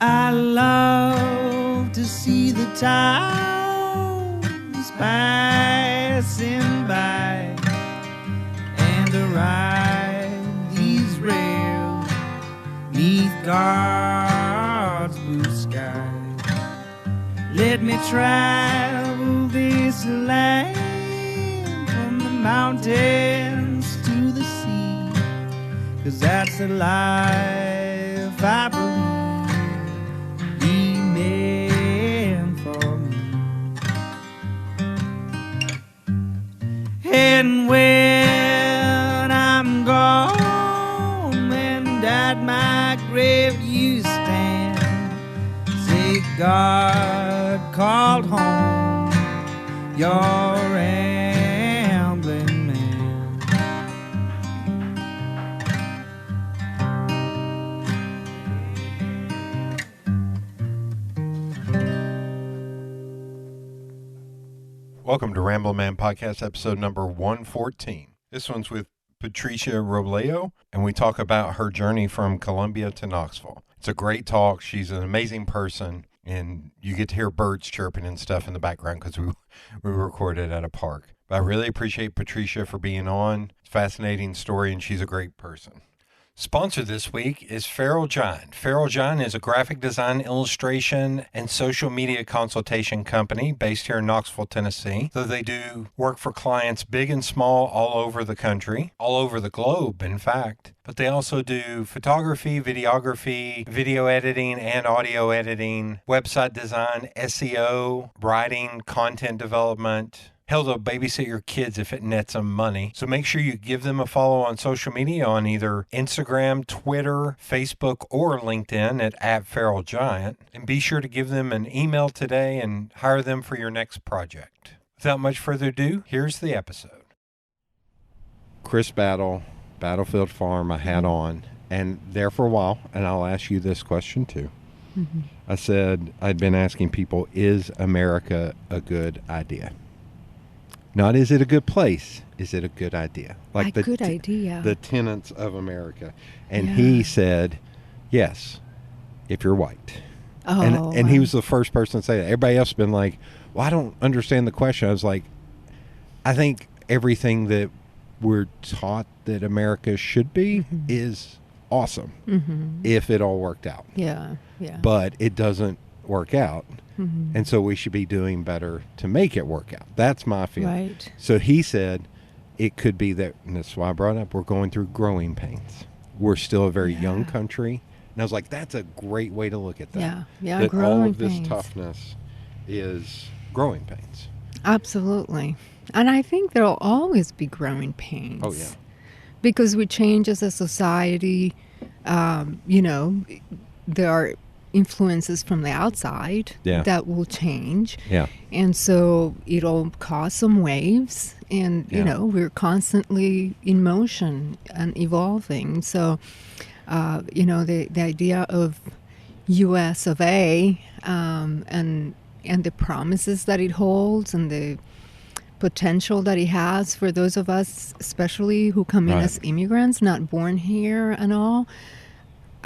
I love to see the towns passing by and to ride these rails neath God's blue sky. Let me travel this land from the mountains to the sea, 'cause that's the life I believe He meant for me. And when I'm gone and at my grave you stand, say God called home your rambling man. Welcome to Ramble Man Podcast, episode number 114. This one's with Patricia Robledo, and we talk about her journey from Colombia to Knoxville. It's a great talk. She's an amazing person, and you get to hear birds chirping and stuff in the background because we recorded at a park. But I really appreciate Patricia for being on. It's a fascinating story, and she's a great person. Sponsor this week is Feral Giant. Feral Giant is a graphic design, illustration, and social media consultation company based here in Knoxville, Tennessee. So they do work for clients big and small all over the country, all over the globe, in fact. But they also do photography, videography, video editing, and audio editing, website design, SEO, writing, content development. Hell, they'll babysit your kids if it nets them money. So make sure you give them a follow on social media on either Instagram, Twitter, Facebook, or LinkedIn at Feral Giant. And be sure to give them an email today and hire them for your next project. Without much further ado, here's the episode. Chris Battle, Battlefield Farm, I had on, and there for a while, and I'll ask you this question too. Mm-hmm. I said, I'd been asking people, is America a good idea? Not is it a good place, is it a good idea? Like good idea. The tenets of America. And he said, yes, if you're white. Oh, and he was the first person to say that. Everybody else has been like, well, I don't understand the question. I was like, I think everything that we're taught that America should be is awesome if it all worked out. Yeah. But it doesn't work out. And so we should be doing better to make it work out. That's my feeling. Right. So he said it could be that, and that's why I brought up, we're going through growing pains. We're still a very young country. And I was like, that's a great way to look at that. Yeah, that growing all of this pains. toughness is growing pains. Absolutely. And I think there'll always be growing pains. Oh, yeah. Because we change as a society. There are influences from the outside that will change. Yeah. And so it'll cause some waves. And, we're constantly in motion and evolving. So, the idea of U.S. of A and the promises that it holds and the potential that it has for those of us, especially who come in as immigrants, not born here and all.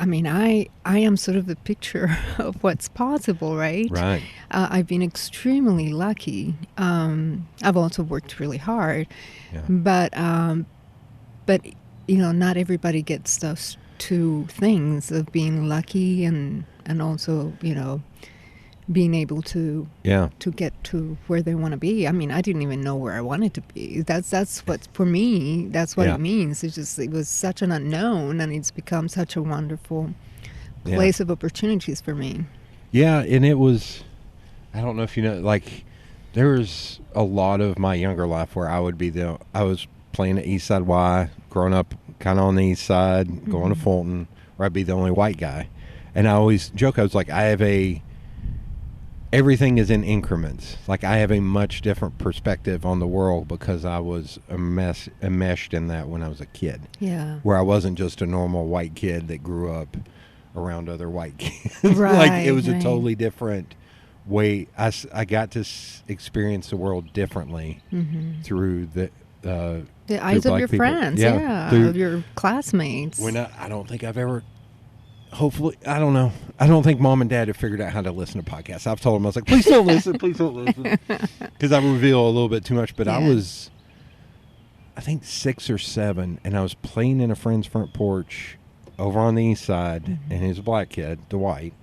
I mean, I am sort of the picture of what's possible, right? Right. I've been extremely lucky. I've also worked really hard, but not everybody gets those two things of being lucky and also being able to get to where they want to be. I mean, I didn't even know where I wanted to be. That's what, for me, that's what it means. It was such an unknown, and it's become such a wonderful place of opportunities for me. Yeah, and it was, I don't know if you know, like, there was a lot of my younger life where I was playing at Eastside Y, growing up kind of on the east side, going to Fulton, where I'd be the only white guy. And I always joke, I was like, everything is in increments. Like, I have a much different perspective on the world because I was enmeshed in that when I was a kid. Yeah. Where I wasn't just a normal white kid that grew up around other white kids. Right, like, it was a totally different way. I got to experience the world differently through the eyes of your people. friends, of your classmates. I don't think I've ever hopefully, I don't know. I don't think mom and dad have figured out how to listen to podcasts. I've told them, I was like, please don't listen, please don't listen. Because I reveal a little bit too much. But I was, I think 6 or 7, and I was playing in a friend's front porch over on the east side, and he was a black kid, Dwight.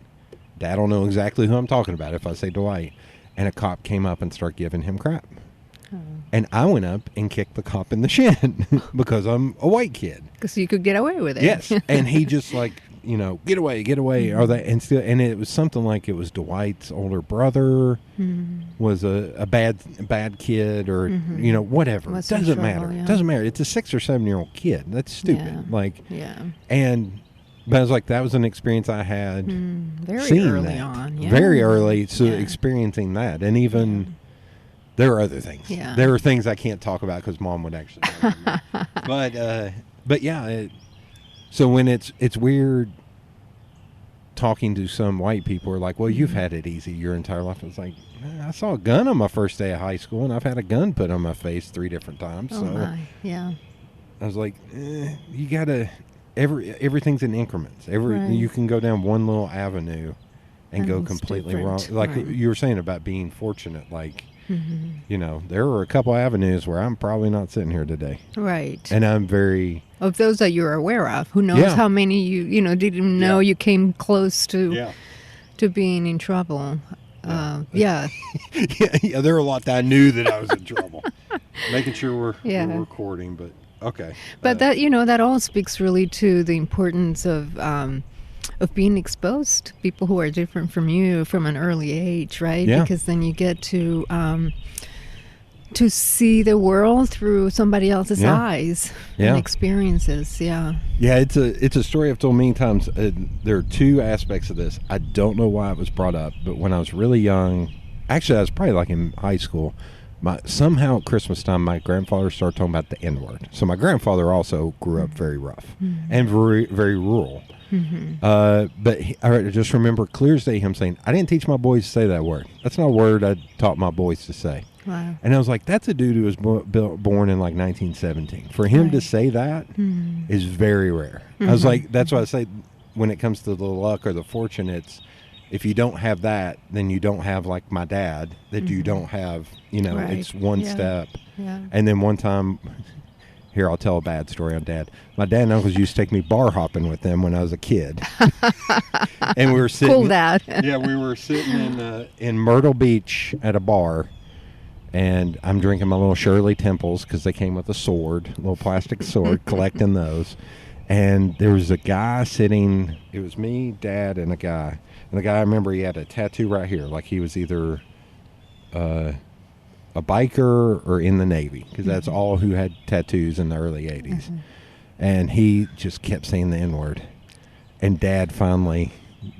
Dad will know exactly who I'm talking about if I say Dwight. And a cop came up and started giving him crap. Oh. And I went up and kicked the cop in the shin because I'm a white kid. Because you could get away with it. Yes. And he just like, you know, get away. Or that, and it was something like it was Dwight's older brother was a bad kid, or you know, whatever. What's doesn't matter. Yeah. Doesn't matter. It's a 6 or 7-year-old kid. That's stupid. Yeah. But I was like, that was an experience I had very early on. Yeah. Very early, so experiencing that. And even there are other things. Yeah. There are things I can't talk about because mom would actually but yeah, so when it's weird talking to some white people who are like, well, you've had it easy your entire life. I was like, I saw a gun on my first day of high school, and I've had a gun put on my face 3 different times. Oh, my. Yeah. I was like, you got to... Everything's in increments. You can go down one little avenue and go completely wrong. Like you were saying about being fortunate. Like, you know, there are a couple avenues where I'm probably not sitting here today. Right. And I'm very... Of those that you're aware of. Who knows how many you didn't know you came close to being in trouble. Yeah, there are a lot that I knew that I was in trouble. Making sure we're recording, but... Okay. But that all speaks really to the importance of being exposed to people who are different from you from an early age, right? Yeah. Because then you get to see the world through somebody else's eyes and experiences. Yeah. Yeah, it's a story I've told many times. There are 2 aspects of this. I don't know why it was brought up, but when I was really young, actually I was probably like in high school, somehow at Christmas time, my grandfather started talking about the N-word. So my grandfather also grew up very rough and very, very rural. But I just remember clear as day him saying, I didn't teach my boys to say that word. That's not a word I taught my boys to say. Wow. And I was like, that's a dude who was born in like 1917. For him to say that is very rare. I was like, that's why I say when it comes to the luck or the fortune, it's, if you don't have that, then you don't have like my dad, that you don't have, it's one step. Yeah. And then one time, here, I'll tell a bad story on Dad. My dad and uncles used to take me bar hopping with them when I was a kid. And we were sitting. Cool dad. Yeah, we were sitting in Myrtle Beach at a bar. And I'm drinking my little Shirley Temples because they came with a sword, a little plastic sword, collecting those. And there was a guy sitting, it was me, Dad, and a guy. And the guy, I remember he had a tattoo right here, like he was either a biker or in the Navy, because that's all who had tattoos in the early 80s. And he just kept saying the N-word. And Dad finally,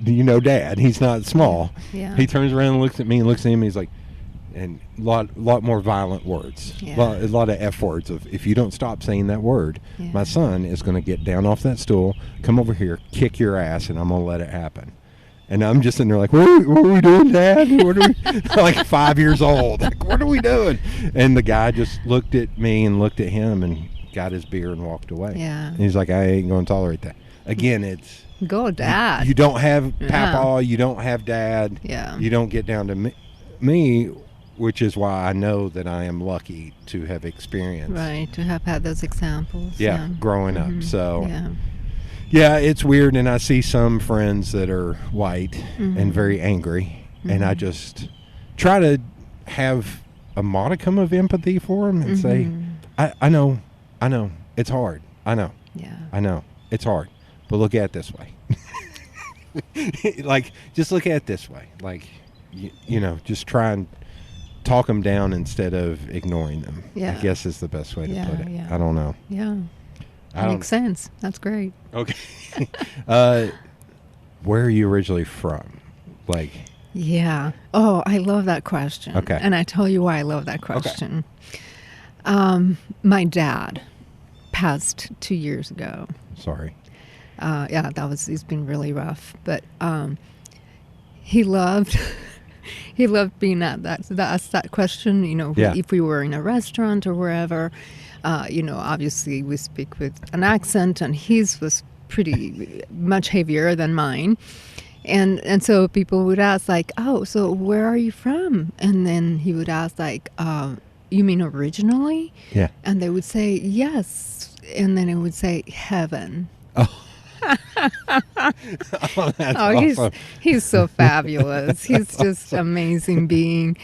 Dad, he's not small. Yeah. He turns around and looks at me and looks at him, and he's like, and a lot more violent words, a lot of F words of, if you don't stop saying that word, my son is going to get down off that stool, come over here, kick your ass, and I'm going to let it happen. And I'm just sitting there like, what are we doing, Dad? What are we? Like 5 years old. Like, what are we doing? And the guy just looked at me and looked at him and got his beer and walked away. Yeah. And he's like, I ain't going to tolerate that. Again, it's... Go, Dad. You don't have Papa, you don't have Dad. Yeah. You don't get down to me, which is why I know that I am lucky to have experienced. Right, to have had those examples. Yeah, growing up. So... Yeah, it's weird, and I see some friends that are white and very angry, and I just try to have a modicum of empathy for them and say, I know, it's hard. I know. Yeah. I know. It's hard. But look at it this way. Like, just look at it this way. Like, just try and talk them down instead of ignoring them. Yeah. I guess is the best way to put it. Yeah. I don't know. Yeah. Makes sense. That's great. Okay. Where are you originally from? Like. Yeah. Oh, I love that question. Okay. And I tell you why I love that question. Okay. My dad passed 2 years ago. Sorry. It's been really rough, but he loved being at that question, if we were in a restaurant or wherever. Obviously we speak with an accent, and his was pretty much heavier than mine. And so people would ask, like, oh, so where are you from? And then he would ask, like, you mean originally? Yeah. And they would say, yes. And then it would say, heaven. Oh. Oh, that's awesome. He's so fabulous. He's just amazing being.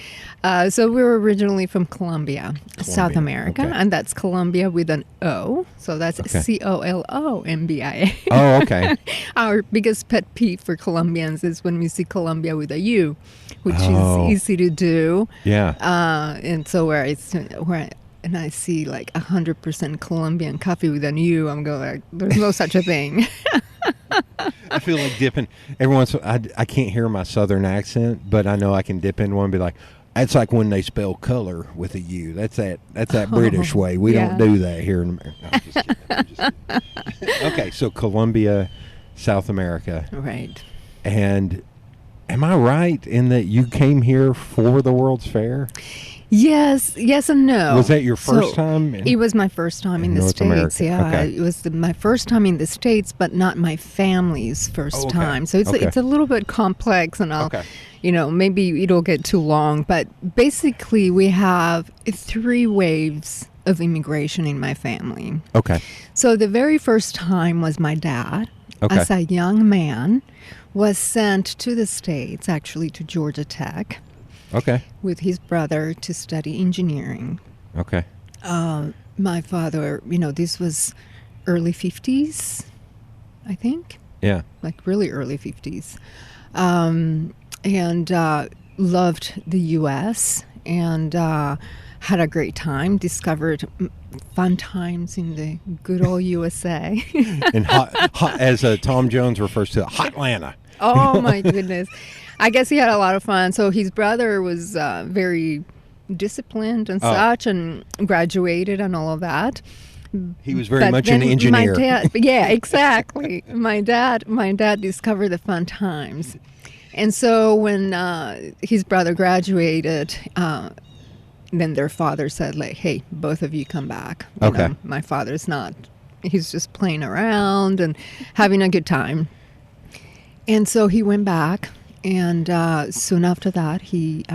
So we were originally from Colombia, South America, okay. and that's Colombia with an O. So that's Colombia. Oh, okay. Our biggest pet peeve for Colombians is when we see Colombia with a U, which is easy to do. Yeah. And so where I see like 100% Colombian coffee with an U, I'm going like, there's no such a thing. I feel like dipping. Every once I can't hear my southern accent, but I know I can dip in one and be like, that's like when they spell color with a U. That's that British way. We don't do that here in America. No, I'm just kidding. Okay, so Colombia, South America. Right. And am I right in that you came here for the World's Fair? Yes and no. Was that your first time? It was my first time in the North States. America. Yeah, Okay. it was my first time in the States, but not my family's first time. So it's a little bit complex, and I'll, maybe it'll get too long. But basically, we have 3 waves of immigration in my family. Okay. So the very first time was my dad, as a young man, was sent to the States, actually to Georgia Tech. Okay. With his brother to study engineering. Okay. My father, this was early 50s, I think. Yeah. Like really early 50s. And loved the U.S. and had a great time, discovered fun times in the good old USA. And hot, as Tom Jones refers to it, Hot Atlanta. Oh, my goodness. I guess he had a lot of fun. So his brother was very disciplined and such, and graduated and all of that. He was very much an engineer. My dad, yeah, exactly. my dad discovered the fun times. And so when his brother graduated, then their father said, like, hey, both of you come back. You know, my father's not, he's just playing around and having a good time. And so he went back. And soon after that, he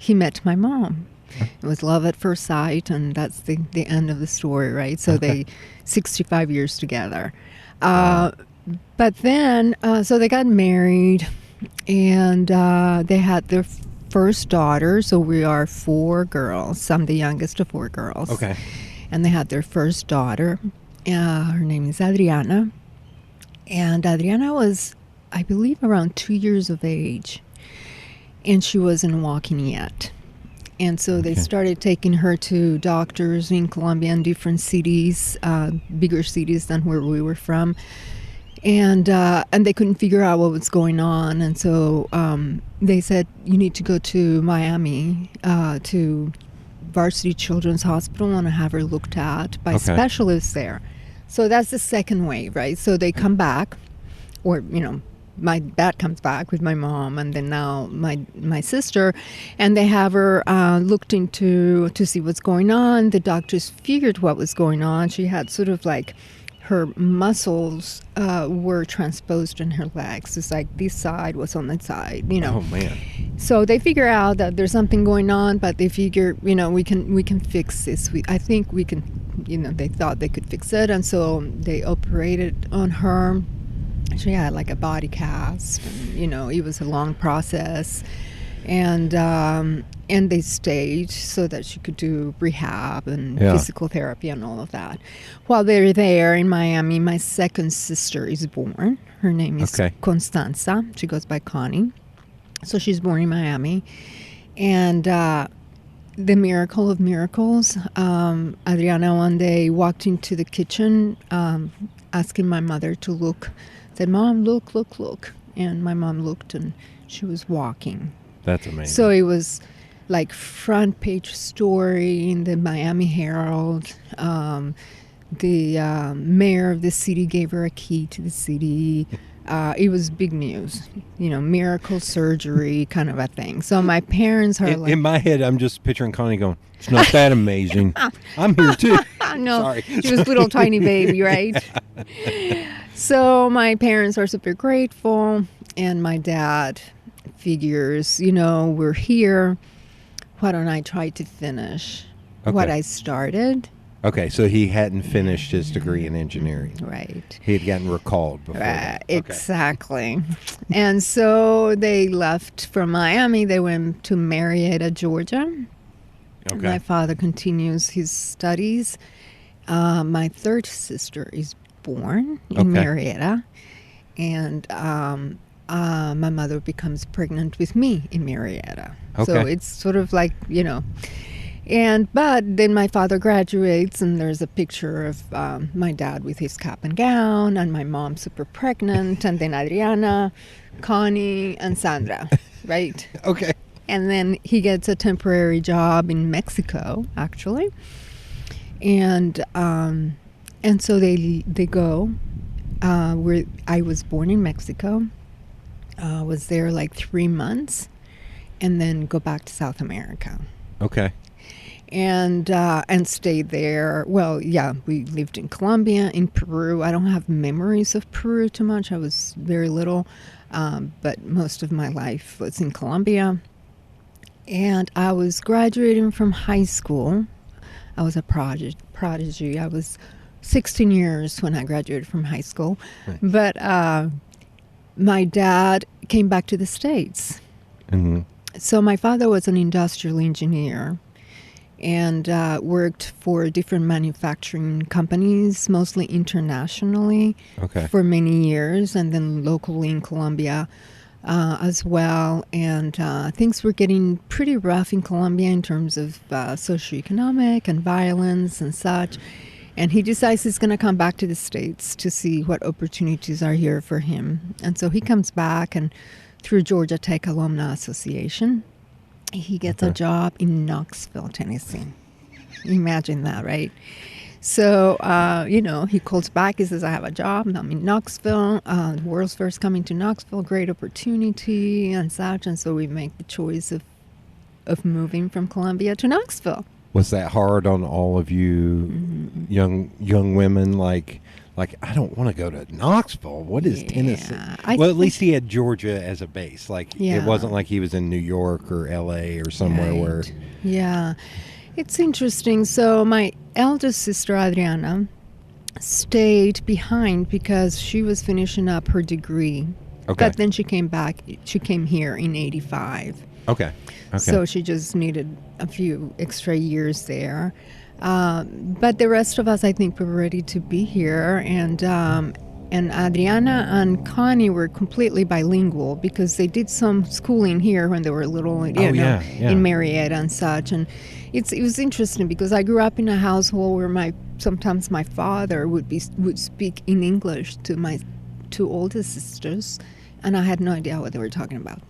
met my mom. It was love at first sight, and that's the end of the story, right? So they 65 years together. But then, so they got married, and they had their first daughter. So we are 4 girls. I'm the youngest of 4 girls. Okay. And they had their first daughter. Her name is Adriana. And Adriana was, I believe, around 2 years of age, and she wasn't walking yet. And so they started taking her to doctors in Colombia and different cities, bigger cities than where we were from, and they couldn't figure out what was going on. And so they said, you need to go to Miami to Varsity Children's Hospital and have her looked at by specialists there. So that's the second wave, right? So they come back, or my dad comes back with my mom, and then now my sister, and they have her looked into to see what's going on. The doctors figured what was going on. She had sort of like her muscles were transposed in her legs. It's like this side was on that side, Oh man! So they figure out that there's something going on, but they figure, we can fix this. I think we can, they thought they could fix it, and so they operated on her. She had like a body cast, and, it was a long process, and they stayed so that she could do rehab and physical therapy and all of that. While they're there in Miami, my second sister is born. Her name is Constanza. She goes by Connie. So she's born in Miami, and the miracle of miracles, Adriana one day walked into the kitchen asking my mother to look. Said, Mom, look. And my mom looked, and she was walking. That's amazing. So it was like front page story in the Miami Herald. The mayor of the city gave her a key to the city. it was big news, miracle surgery kind of a thing. So my parents are in my head, I'm just picturing Connie going, "It's not that amazing. I'm here too." No, Sorry. she was a little tiny baby, right? So my parents are super grateful, and my dad figures, we're here. Why don't I try to finish what I started? Okay, so he hadn't finished his degree in engineering. Right. He had gotten recalled before that. Okay. Exactly. And so they left from Miami. They went to Marietta, Georgia. Okay. My father continues his studies. My third sister is born in Marietta. And my mother becomes pregnant with me in Marietta. Okay. So it's sort of like, but then my father graduates, and there's a picture of my dad with his cap and gown, and my mom super pregnant, and then Adriana, Connie, and Sandra, right? Okay. And then he gets a temporary job in Mexico, actually, and so they go. Where I was born in Mexico, was there like 3 months, and then go back to South America. Okay. And stayed there. Well, yeah, we lived in Colombia, in Peru. I don't have memories of Peru too much. I was very little, but most of my life was in Colombia. And I was graduating from high school. I was a prodigy. I was 16 years when I graduated from high school. Right. But my dad came back to the States. Mm-hmm. So my father was an industrial engineer, and worked for different manufacturing companies, mostly internationally, for many years, and then locally in Colombia as well. And things were getting pretty rough in Colombia in terms of socioeconomic and violence and such. And he decides he's going to come back to the States to see what opportunities are here for him. And so he comes back, and through Georgia Tech Alumni Association, he gets a job in Knoxville, Tennessee. Imagine that, right? So, he calls back. He says, I have a job. I'm in Knoxville. The world's first coming to Knoxville. Great opportunity and such. And so we make the choice of moving from Colombia to Knoxville. Was that hard on all of you young women? Like, I don't want to go to Knoxville. What is Tennessee? Well, at least he had Georgia as a base. It wasn't like he was in New York or L.A. or somewhere where... Yeah. It's interesting. So my eldest sister, Adriana, stayed behind because she was finishing up her degree. Okay. But then she came back. She came here in 1985. Okay. So she just needed a few extra years there. But the rest of us, I think, were ready to be here. And Adriana and Connie were completely bilingual because they did some schooling here when they were little, in Marietta and such. And it was interesting because I grew up in a household where sometimes my father would speak in English to my two oldest sisters, and I had no idea what they were talking about.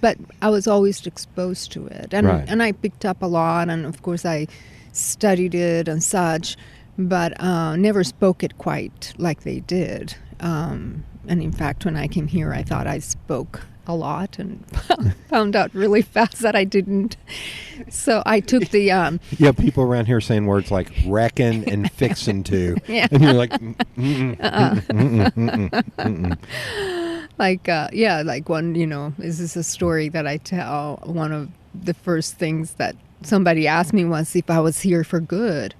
But I was always exposed to it, and I picked up a lot, and of course I studied it and such, but never spoke it quite like they did. And in fact, when I came here, I thought I spoke a lot and found out really fast that I didn't. So I took the... You have people around here saying words like reckon and fixin' to. Yeah. And you're like... Like one, this is a story that I tell. One of the first things that somebody asked me was if I was here for good.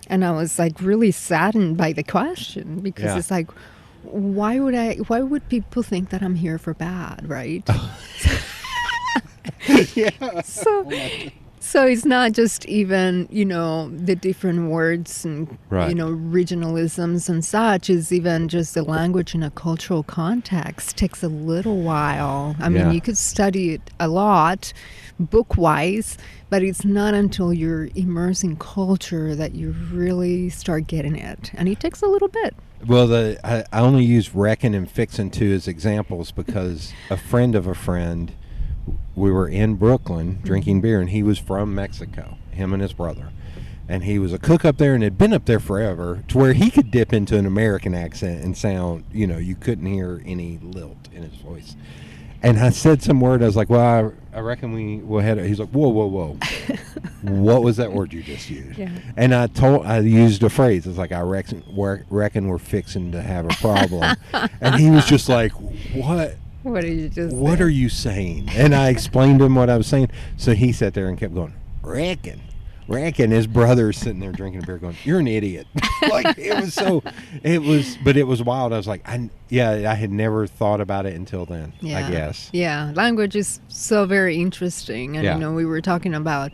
And I was like really saddened by the question because it's like, why would people think that I'm here for bad, right? Yeah. So it's not just even, the different words and, regionalisms and such. Is even just the language in a cultural context takes a little while. I mean, you could study it a lot book-wise, but it's not until you're immersed in culture that you really start getting it. And it takes a little bit. Well, I only use reckon and fixin' to as examples because a friend of a friend, we were in Brooklyn drinking beer, and he was from Mexico, him and his brother. And he was a cook up there and had been up there forever, to where he could dip into an American accent and sound, you couldn't hear any lilt in his voice. And I said some word. I was like, well, I reckon we'll head. He's like, whoa. What was that word you just used? Yeah. And I used a phrase. It's like, I reckon we're fixing to have a problem. And he was just like, what? What did you just What say? are you saying? And I explained to him what I was saying. So he sat there and kept going, reckon. His brother's sitting there drinking a beer going, you're an idiot. But it was wild. I was like, I had never thought about it until then, I guess. Yeah, language is so very interesting. And, we were talking about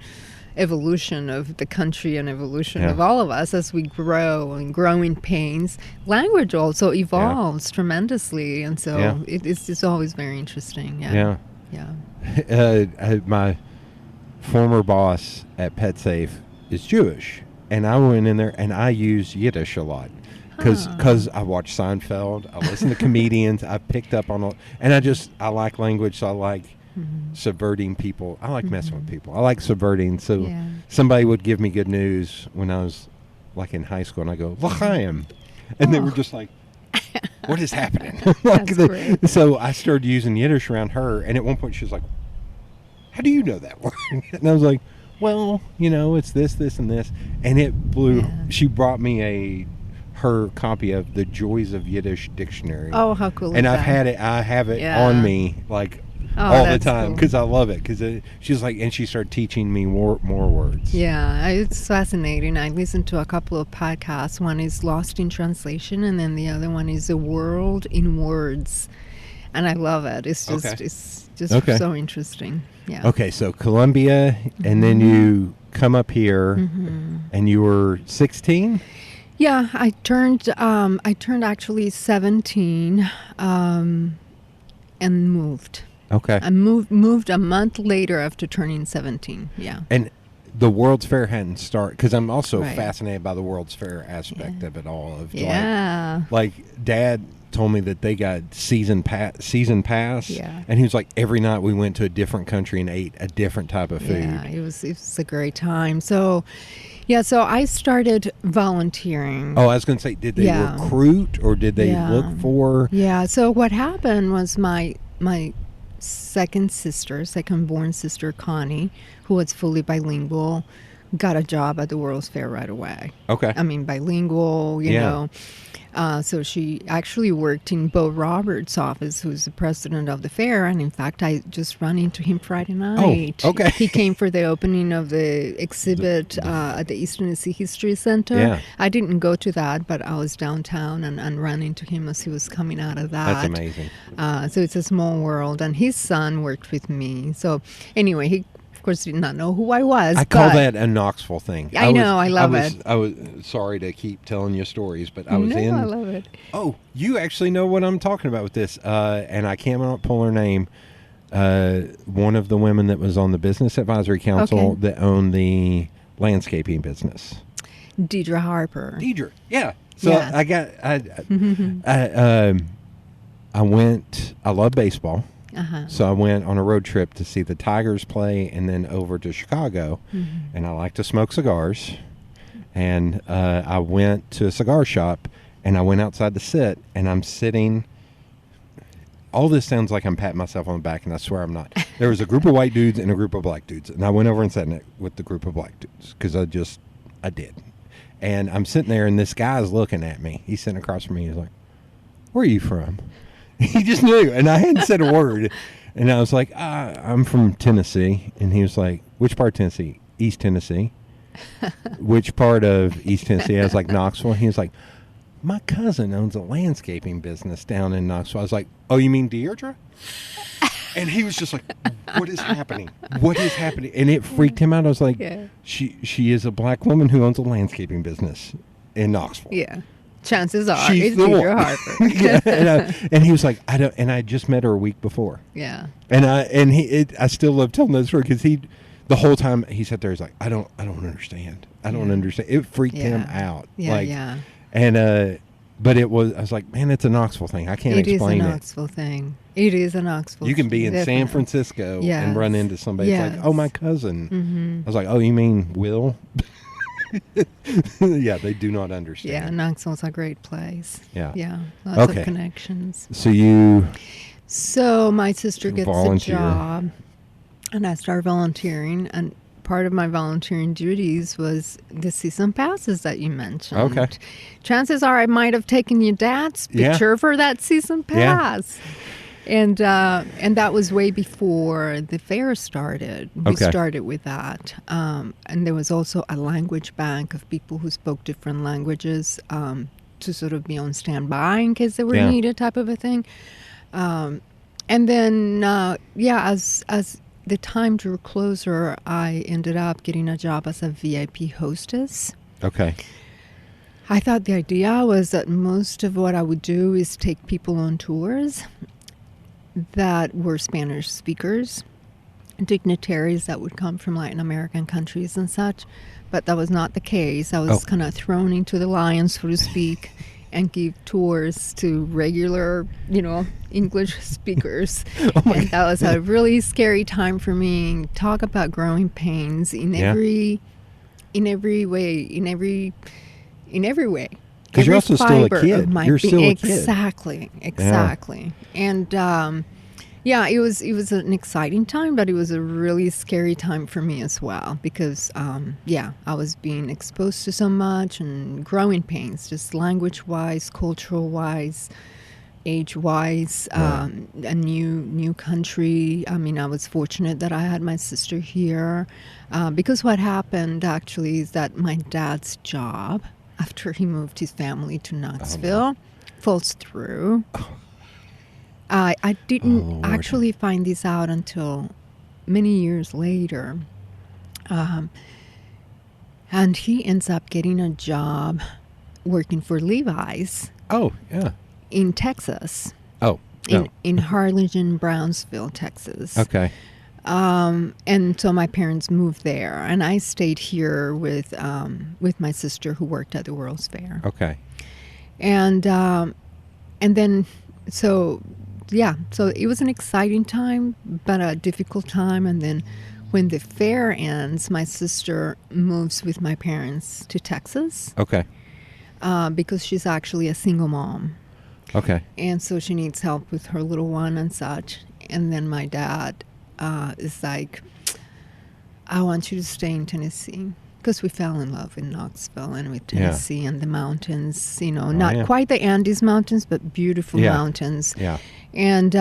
evolution of the country and evolution of all of us as we grow and growing pains. Language also evolves tremendously. And so it's always very interesting. Yeah. My former boss at PetSafe is Jewish, and I went in there and I use Yiddish a lot because I watch Seinfeld, I listen to comedians, I picked up on and I like language, so I like subverting people. I like messing with people. I like subverting. So somebody would give me good news when I was like in high school, and I go l'chaim, and they were just like, what is happening? That's great. So I started using Yiddish around her, and at one point she was like, how do you know that word? And I was like, well, it's this, and this. And it blew. Yeah. She brought me her copy of the Joys of Yiddish dictionary. Oh, how cool is and that? I have it on me, like, all the time, because I love it. Because she's like, and she started teaching me more words. Yeah, it's fascinating. I listened to a couple of podcasts. One is Lost in Translation, and then the other one is The World in Words. And I love it. It's just so interesting. Yeah. Okay, so Colombia, and then you come up here, and you were 16? Yeah, I turned actually 17, and moved. Okay. I moved a month later after turning 17. Yeah. And the World's Fair hadn't started, because I'm also fascinated by the World's Fair aspect of it all. Of like Dad told me that they got season pass, and he was like, every night we went to a different country and ate a different type of food. Yeah, it was a great time. So I started volunteering. Oh, I was going to say, did they recruit, or did they look for? Yeah, so what happened was my second born sister, Connie, who was fully bilingual, got a job at the World's Fair right away. Okay. I mean, bilingual, you know. So she actually worked in Bo Roberts' office, who's the president of the fair. And in fact, I just ran into him Friday night. Oh, okay. He came for the opening of the exhibit at the East Tennessee History Center. Yeah. I didn't go to that, but I was downtown and ran into him as he was coming out of that. That's amazing. So it's a small world. And his son worked with me. So anyway, he of course did not know who I was. I call that a Knoxville thing. I know, I love it. I was sorry to keep telling you stories, but I was I love it. Oh, you actually know what I'm talking about with this, and I can't pull her name. One of the women that was on the Business Advisory Council that owned the landscaping business. Deidre Harper. Yeah. So I went. I love baseball. So I went on a road trip to see the Tigers play, and then over to Chicago, and I like to smoke cigars, and I went to a cigar shop, and I went outside to sit, and I'm sitting. All this sounds like I'm patting myself on the back, and I swear I'm not. There was a group of white dudes and a group of black dudes, and I went over and sat with the group of black dudes because I did. And I'm sitting there, and this guy's looking at me. He's sitting across from me. He's like, "Where are you from?" He just knew, and I hadn't said a word. And I was like, I'm from Tennessee. And he was like, which part of Tennessee? East Tennessee. Which part of East Tennessee? I was like, Knoxville. And he was like, my cousin owns a landscaping business down in Knoxville. I was like, oh, you mean Deirdre? And he was just like, what is happening? What is happening? And it freaked him out. I was like, she is a black woman who owns a landscaping business in Knoxville. Yeah. Chances are she's it's Deidre Harper. And he was like, I don't, and I just met her a week before. Yeah. And I still love telling that story because the whole time he sat there, he's like, I don't understand. I don't understand. It freaked him out. Yeah. And but I was like, man, it's a Knoxville thing. I can't explain it. It is a Knoxville thing. It is a Knoxville. You can be in San Francisco and run into somebody. It's like, oh, my cousin. I was like, oh, you mean Will? Yeah, they do not understand. Yeah, Knoxville's a great place. Yeah. Yeah, lots Okay. of connections. So my sister gets volunteer. a job, and I start volunteering, and part of my volunteering duties was the season passes that you mentioned. Okay. Chances are I might have taken your dad's Yeah. picture for that season Yeah. pass. And that was way before the fair started. We Okay. started with that. And there was also a language bank of people who spoke different languages to sort of be on standby in case they were Yeah. needed, type of a thing. And then, as the time drew closer, I ended up getting a job as a VIP hostess. Okay. I thought the idea was that most of what I would do is take people on tours that were Spanish speakers, dignitaries that would come from Latin American countries and such. But that was not the case. I was kind of thrown into the lions, so to speak, and give tours to regular, English speakers. And that was a really scary time for me. Talk about growing pains in every way. Because you're also still a fiber kid. of my You're still a kid. Exactly. And it was an exciting time, but it was a really scary time for me as well because I was being exposed to so much and growing pains, just language-wise, cultural-wise, age-wise, a new country. I mean, I was fortunate that I had my sister here because what happened actually is that my dad's job, after he moved his family to Knoxville, falls through. I didn't actually find this out until many years later. And he ends up getting a job working for Levi's. Oh, yeah. In Texas. Oh, no. In Harlingen, Brownsville, Texas. Okay. And so my parents moved there, and I stayed here with my sister who worked at the World's Fair. Okay. And then so it was an exciting time, but a difficult time. And then when the fair ends, my sister moves with my parents to Texas. Okay. Because she's actually a single mom. Okay. And so she needs help with her little one and such. And then my dad is like, I want you to stay in Tennessee. Because we fell in love with Knoxville and with Tennessee and the mountains, not quite the Andes Mountains, but beautiful mountains. Yeah. And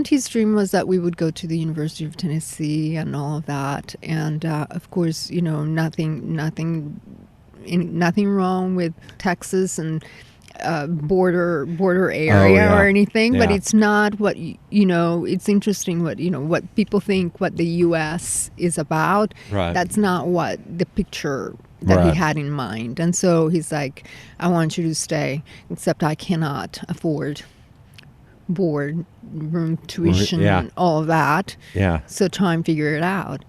his dream was that we would go to the University of Tennessee and all of that. And of course, nothing wrong with Texas and border area or anything, but it's not what it's interesting what people think what the U.S. is about. Right. That's not what the picture that he had in mind. And so he's like, I want you to stay, except I cannot afford board, room, tuition, and all of that. Yeah. So try and figure it out.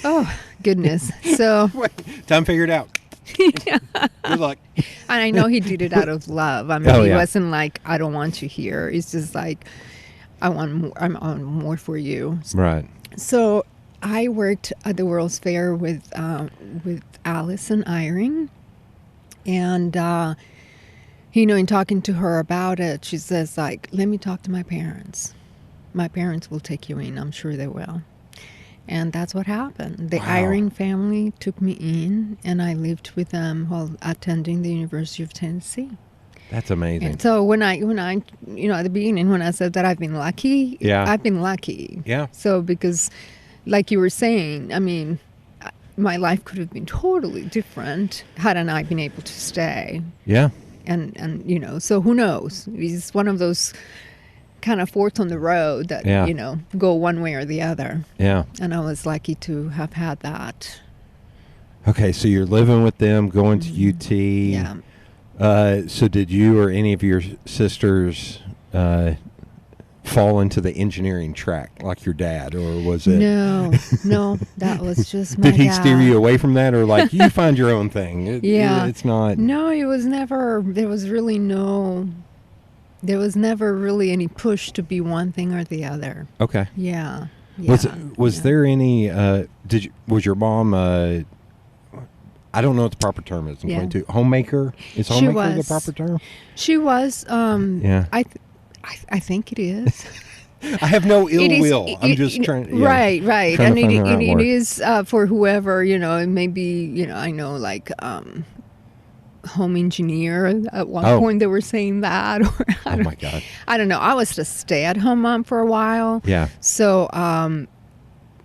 Oh goodness. So time figured out. Yeah. Good luck. And I know he did it out of love. I mean, he wasn't like, I don't want you here. It's just like, I want more. I want more for you. Right. So I worked at the World's Fair with Allison Eyring, and in talking to her about it, she says like, "Let me talk to my parents. My parents will take you in. I'm sure they will." And that's what happened. The Eyring family took me in, and I lived with them while attending the University of Tennessee. That's amazing. And so when I at the beginning, when I said that I've been lucky, I've been lucky. Yeah. So because, like you were saying, I mean, my life could have been totally different had I been able to stay. Yeah. And so who knows? It's one of those kind of forks on the road that go one way or the other. Yeah. And I was lucky to have had that. Okay, so you're living with them, going to UT. Yeah. So did you or any of your sisters fall into the engineering track like your dad, or was it? No, that was just my dad. Did he steer you away from that, or like you find your own thing? It's not. No, it was never. There was never really any push to be one thing or the other. Okay. Yeah. Was there any? Was your mom I don't know what the proper term is in Yeah. 22. Homemaker? Is She homemaker the was. proper term? She was. Yeah. I think it is. I have no ill It is- will. I'm it- just it- trying. Yeah, Right. trying to And find the right it word. is for whoever, it may be, I know like home engineer. At one Oh. point they were saying that. Or Oh my God. I don't know. I was a stay-at-home mom for a while. Yeah. So, I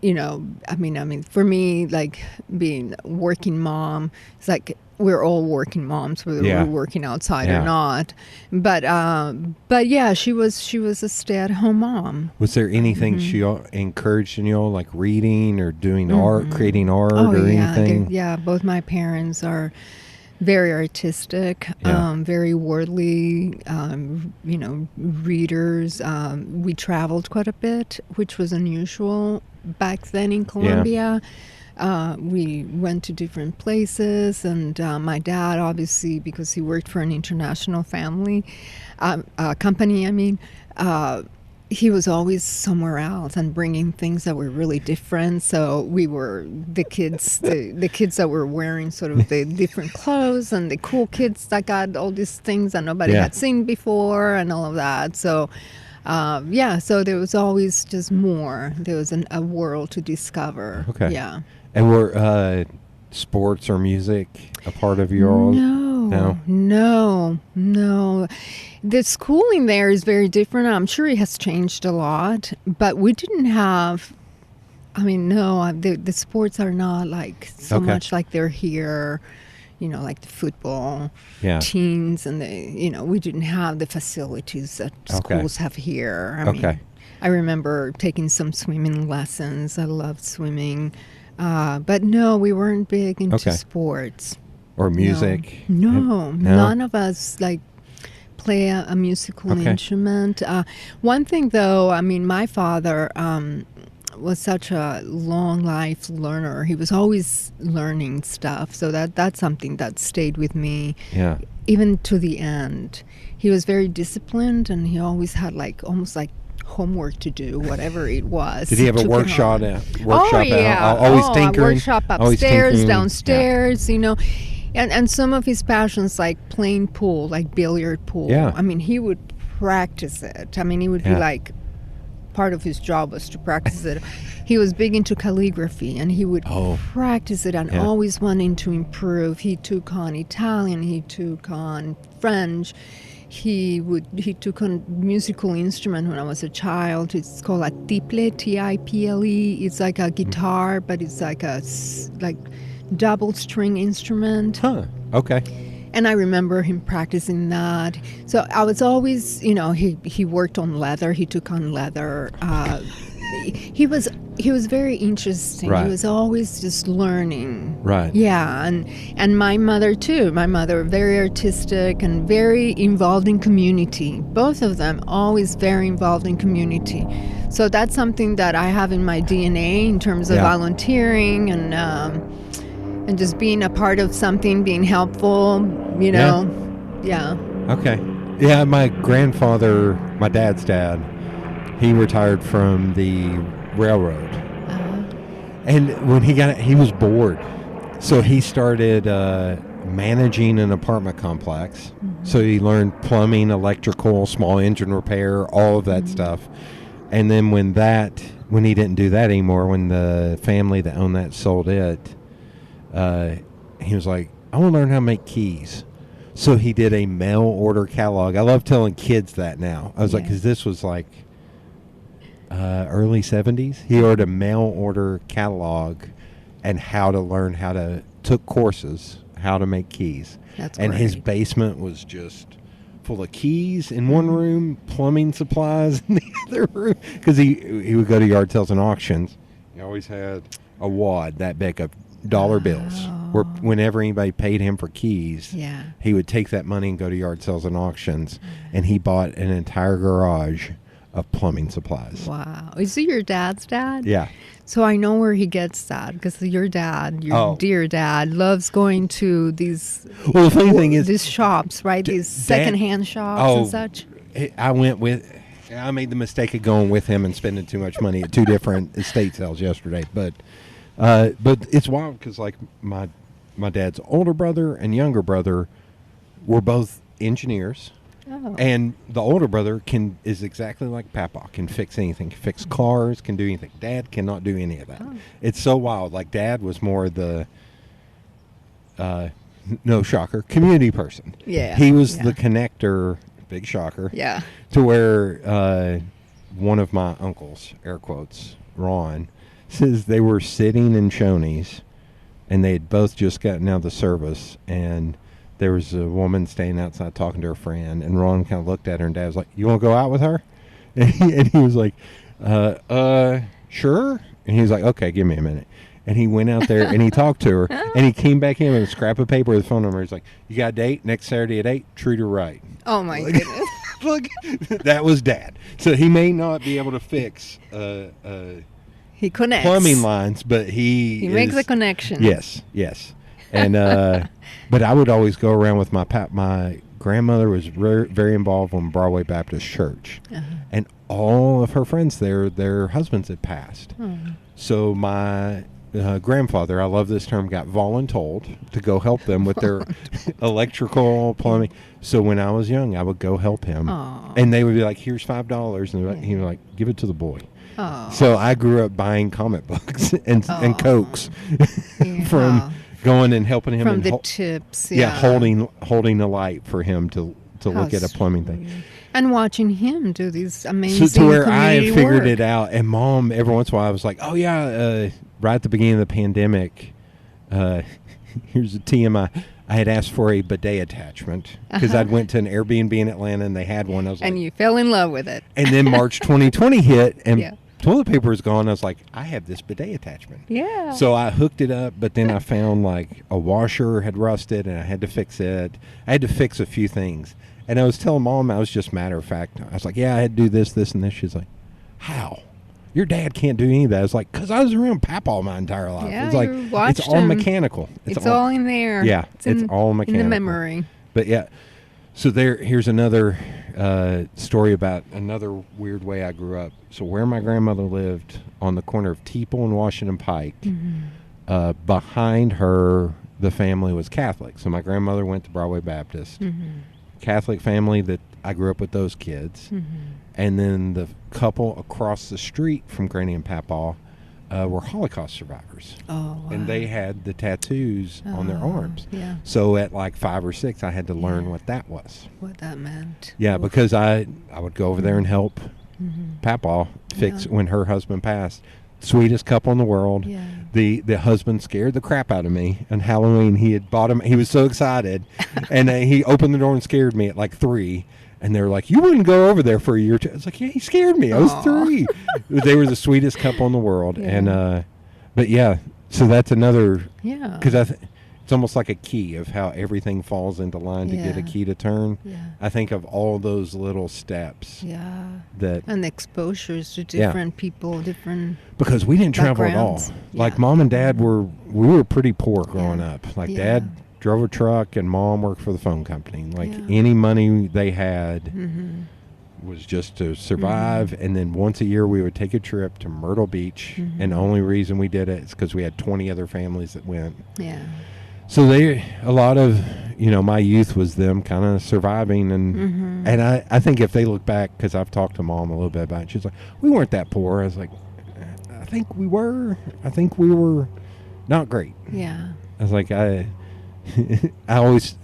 mean, for me, like being a working mom, it's like we're all working moms, whether Yeah. we're working outside Yeah. or not. But yeah, she was a stay-at-home mom. Was there anything she encouraged in you all, like reading or doing art, creating art or yeah, anything? yeah. Both my parents are very artistic, Yeah. very worldly, readers. We traveled quite a bit, which was unusual back then in Colombia. We went to different places, and my dad, obviously, because he worked for an international company, he was always somewhere else and bringing things that were really different. So we were the kids that were wearing sort of the different clothes, and the cool kids that got all these things that nobody Yeah. had seen before and all of that. So so there was always just more. There was a world to discover. Okay. Yeah. And were sports or music a part of your own? No. The schooling there is very different. I'm sure it has changed a lot, but we didn't have. The sports are not like so Okay. much like they're here. Like the football teams, and we didn't have the facilities that schools have here. I mean, I remember taking some swimming lessons. I loved swimming. But no, we weren't big into sports. Or music? No, none of us play a musical instrument. One thing though, my father was such a long life learner. He was always learning stuff. So that's something that stayed with me. Yeah. Even to the end. He was very disciplined, and he always had almost homework to do, whatever it was. Did he have a workshop? Always tinkering. A workshop upstairs, downstairs, and some of his passions, like playing pool, like billiard pool. Yeah. He would practice it. He would be like, part of his job was to practice it. He was big into calligraphy, and he would practice it and always wanting to improve. He took on Italian, he took on French. He took on musical instrument when I was a child. It's called a tiple, Tiple. It's like a guitar, but it's like a double string instrument. Huh. Okay. And I remember him practicing that. So I was always, he worked on leather. He took on leather. He was very interesting. Right. He was always just learning. Right. Yeah, and my mother too. My mother, very artistic and very involved in community. Both of them always very involved in community. So that's something that I have in my DNA in terms of volunteering and just being a part of something, being helpful. Yeah. Okay. Yeah, my grandfather, my dad's dad, he retired from the railroad. And when he was bored. So he started managing an apartment complex. So he learned plumbing, electrical, small engine repair, all of that stuff. And then when he didn't do that anymore, when the family that owned that sold it, he was like, I want to learn how to make keys. So he did a mail order catalog. I love telling kids that now. I was like, because this was early 70s. He ordered a mail order catalog and took courses, how to make keys. That's and great. His basement was just full of keys in one room, plumbing supplies in the other room. Because he would go to yard sales and auctions. He always had a wad that big of dollar bills. Where whenever anybody paid him for keys, he would take that money and go to yard sales and auctions. And he bought an entire garage of plumbing supplies. Wow. Is he your dad's dad? Yeah. So I know where he gets that, because your dad, your dear dad, loves going to these Well, the funny thing is, these shops, right? These secondhand shops and such. I made the mistake of going with him and spending too much money at two different estate sales yesterday. But it's wild because my my dad's older brother and younger brother were both engineers. Oh. And the older brother is exactly like Papa, can fix anything, can fix cars, can do anything. Dad cannot do any of that. Oh. It's so wild. Like, Dad was more the, no shocker, community person. Yeah. He was Yeah. the connector, big shocker, Yeah. to where one of my uncles, air quotes, Ron, says they were sitting in Shoney's, and they had both just gotten out of the service, and there was a woman standing outside talking to her friend, and Ron kind of looked at her, and Dad was like, "You want to go out with her?" And he was like, sure. And he was like, "Okay, give me a minute." And he went out there, and he talked to her, and he came back in with a scrap of paper with a phone number. He's like, "You got a date next Saturday at 8? Treat her right." Oh, my goodness. Look, that was Dad. So he may not be able to fix He connects. plumbing lines, but he makes a connection. Yes. And but I would always go around with my grandmother was very involved in Broadway Baptist Church, and all of her friends there, their husbands had passed. So my grandfather, I love this term, got voluntold to go help them with their electrical, plumbing. So when I was young, I would go help him. Aw. And they would be like, "Here's $5," and he would like, "Give it to the boy." Oh. So I grew up buying comic books and Cokes Yeah. from going and helping him. From and the tips. yeah, holding a light for him to How look at a plumbing thing. sweet. And watching him do these amazing So to where I community had figured work. it out, and Mom, every once in a while, I was like, "Oh yeah," right at the beginning of the pandemic. Here's a TMI. I had asked for a bidet attachment because I'd went to an Airbnb in Atlanta and they had one. I was And like, you fell in love with it. and then March 2020 hit and Yeah. toilet paper is gone. I was like, I have this bidet attachment. Yeah. So I hooked it up, but then I found like a washer had rusted and I had to fix it. I had to fix a few things. And I was telling Mom, I was just matter of fact. I was like, "Yeah, I had to do this, this, and this." She's like, "How? Your dad can't do any of that." I was like, "Because I was around Papa my entire life." Yeah, It's like, you watched it's all him. mechanical. It's all in there. Yeah, it's all in mechanical. the memory. But yeah, so here's another story about another weird way I grew up. So where my grandmother lived on the corner of Teeple and Washington Pike, behind her, the family was Catholic. So my grandmother went to Broadway Baptist. Catholic family that I grew up with those kids. And then the couple across the street from Granny and Papaw were Holocaust survivors. Oh, wow. And they had the tattoos on their arms. Yeah. So at like 5 or 6, I had to learn what that was. What that meant. Yeah, Oof. because I would go over there and help Papaw fix Yeah. when her husband passed. Sweetest couple in the world. Yeah. The husband scared the crap out of me on Halloween. He had bought him. He was so excited, and he opened the door and scared me at like 3. And they were like, "You wouldn't go over there for a year or two." I was like, "Yeah, he scared me. I was Aw. 3." They were the sweetest couple in the world. Yeah. And but yeah, so that's another, Yeah. because it's almost like a key of how everything falls into line to get a Yeah. key to turn. Yeah. I think of all those little steps Yeah. that, And exposures to Yeah. different people, different. because we didn't travel at all. backgrounds. Like Yeah. Mom and Dad we were pretty poor growing Yeah. up. Like Yeah. Dad drove a truck and Mom worked for the phone company. Like Yeah. any money they had Mm-hmm. was just to survive. And then once a year we would take a trip to Myrtle Beach. Mm-hmm. And the only reason we did it is because we had 20 other families that went. Yeah. So a lot of, my youth was them kind of surviving. And and I think if they look back, because I've talked to Mom a little bit about it, she's like, "We weren't that poor." I was like, "I think we were. I think we were not great." Yeah. I was like, I always,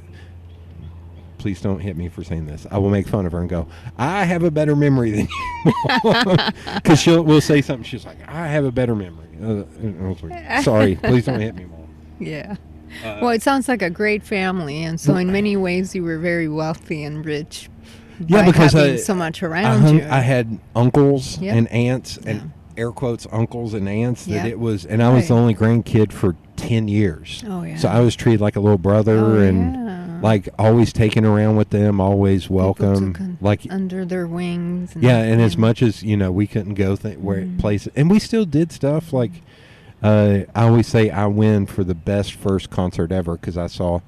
please don't hit me for saying this. I will make fun of her and go, "I have a better memory than you." Because we'll say something. She's like, "I have a better memory." I was like, "Sorry, please don't hit me, Mom." Yeah. Well, it sounds like a great family, and so in many ways you were very wealthy and rich. Yeah, by because having so much around you. I had uncles Yeah. and aunts, and Yeah. air quotes uncles and aunts. That Yeah. it was, and I was the Right. only grandkid for 10 years. Oh, yeah. So I was treated like a little brother, Oh, and yeah. like always taken around with them, always People welcome. took Like under their wings. yeah, and as much as we couldn't go where places, and we still did stuff like. I always say I win for the best first concert ever because I saw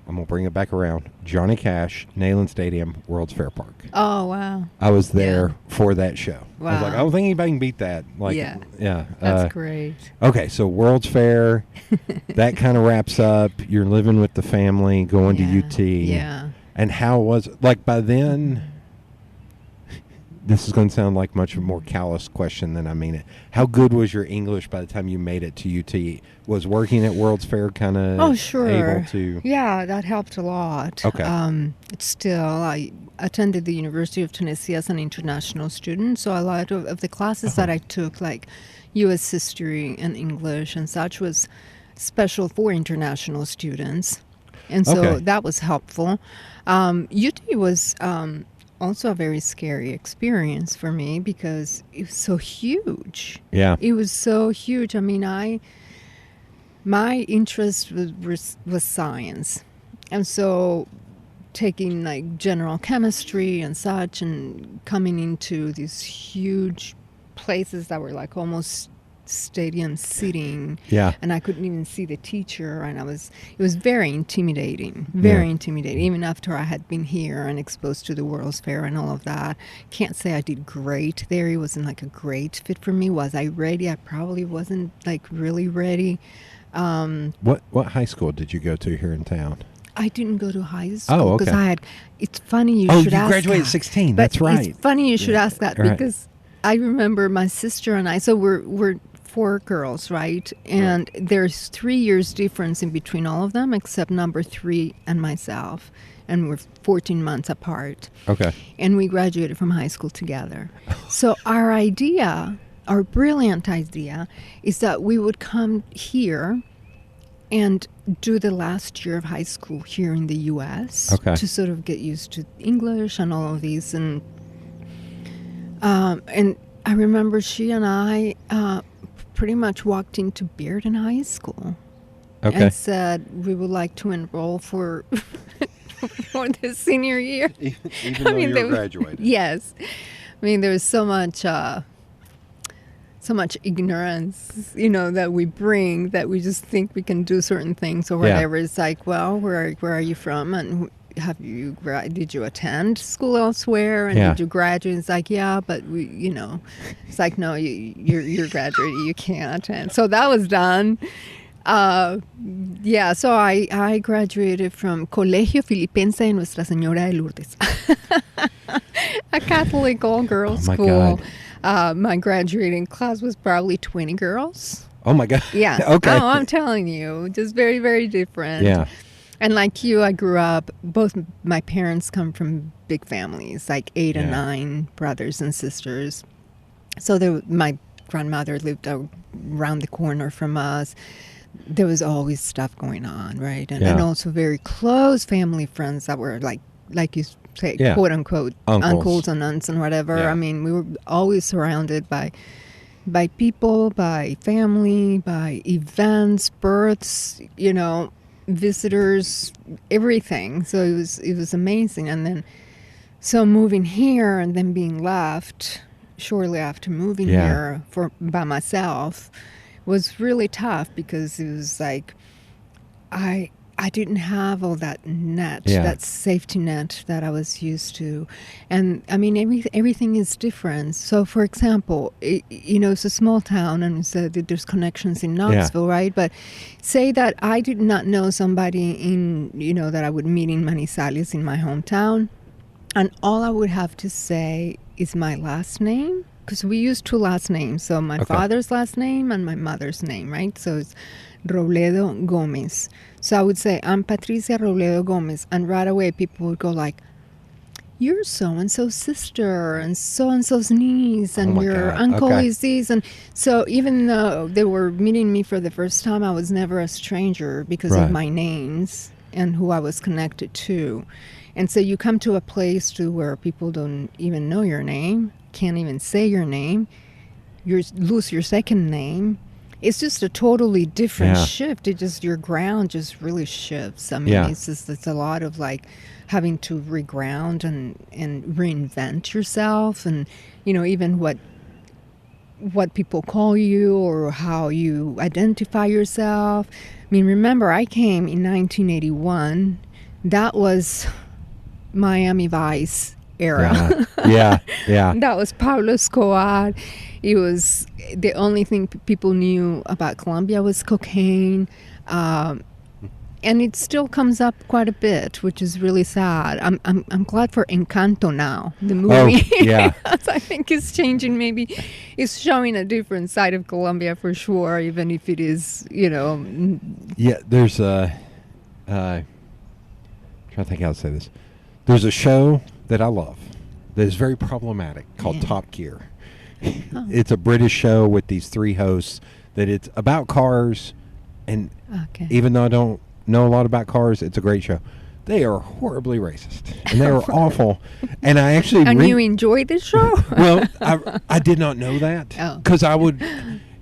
I'm going to bring it back around. Johnny Cash, Neyland Stadium, World's Fair Park. Oh, wow. I was there for that show. Wow. I was like, I don't think anybody can beat that. Like, yeah. That's great. Okay, so World's Fair, that kind of wraps up. You're living with the family, going to UT. Yeah. And how was it? Like, by then, this is going to sound like much more callous question than I mean it. How good was your English by the time you made it to UT? Was working at World's Fair kind of able to? Yeah, that helped a lot. Okay. Still, I attended the University of Tennessee as an international student, so a lot of the classes that I took, like U.S. history and English and such, was special for international students. And so that was helpful. UT was also a very scary experience for me because it was so huge. Yeah. It was so huge. I mean, my interest was science. And so taking like general chemistry and such and coming into these huge places that were like almost stadium seating, and I couldn't even see the teacher, and it was very intimidating, even after I had been here and exposed to the World's Fair and all of that. Can't say I did great there. It wasn't like a great fit for me. Was I ready? I probably wasn't like really ready. What high school did you go to here in town? I didn't go to high school because it's funny you should ask that. Oh, you graduated at 16. That's right. It's funny you should ask that because I remember my sister and I, so we're 4 girls, right? And there's 3 years difference in between all of them, except number 3 and myself. And we're 14 months apart. Okay. And we graduated from high school together. So our brilliant idea, is that we would come here and do the last year of high school here in the U.S. To sort of get used to English and all of these. And I remember she and I pretty much walked into Bearden High School and said we would like to enroll for the senior year. Even though you were graduating. Yes. I mean, there was so much ignorance, that we bring, that we just think we can do certain things or whatever. It's like, well, where are you from? And did you attend school elsewhere? And did you graduate? It's like, but we, it's like, no, you're graduating, you can't attend. So that was done. So I graduated from Colegio Filipense de Nuestra Señora de Lourdes, a Catholic all-girls school. God. My graduating class was probably 20 girls. Oh my God. Yeah. Okay. Oh, I'm telling you, just very, very different. Yeah. And like you, I grew up, both my parents come from big families, like 8 and 9 brothers and sisters. So my grandmother lived around the corner from us. There was always stuff going on, right? And also very close family friends that were like you say, quote unquote, uncles and aunts and whatever. I mean, we were always surrounded by people, by family, by events, births, visitors, everything. So it was amazing. And then so moving here and then being left shortly after moving here by myself was really tough because it was like I didn't have all that net, that safety net that I was used to. And I mean, everything is different. So for example, it's a small town and so there's connections in Knoxville, right? But say that I did not know somebody that I would meet in Manizales in my hometown. And all I would have to say is my last name. Because we use 2 last names. So my father's last name and my mother's name, right? So it's Robledo Gomez. So I would say, I'm Patricia Robledo Gomez. And right away, people would go like, you're so-and-so's sister and so-and-so's niece and your uncle is this. And so even though they were meeting me for the first time, I was never a stranger because of my names and who I was connected to. And so you come to a place where people don't even know your name, can't even say your name, you lose your second name. It's just a totally different shift. Your ground just really shifts. I mean, it's a lot of like having to reground and reinvent yourself, and even what people call you or how you identify yourself. I mean, remember, I came in 1981 that was Miami Vice era. Yeah. That was Pablo Escobar. It was the only thing people knew about Colombia was cocaine. And it still comes up quite a bit, which is really sad. I'm glad for Encanto now, the movie. Oh, yeah. I think it's changing. Maybe it's showing a different side of Colombia for sure, even if it is, Yeah, there's trying to think how to say this. There's a show that I love that is very problematic called Top Gear. Oh. It's a British show with these 3 hosts that it's about cars, and even though I don't know a lot about cars, it's a great show. They are horribly racist, and they are awful. And I actually And you enjoyed the show? Well, I did not know that, because I would.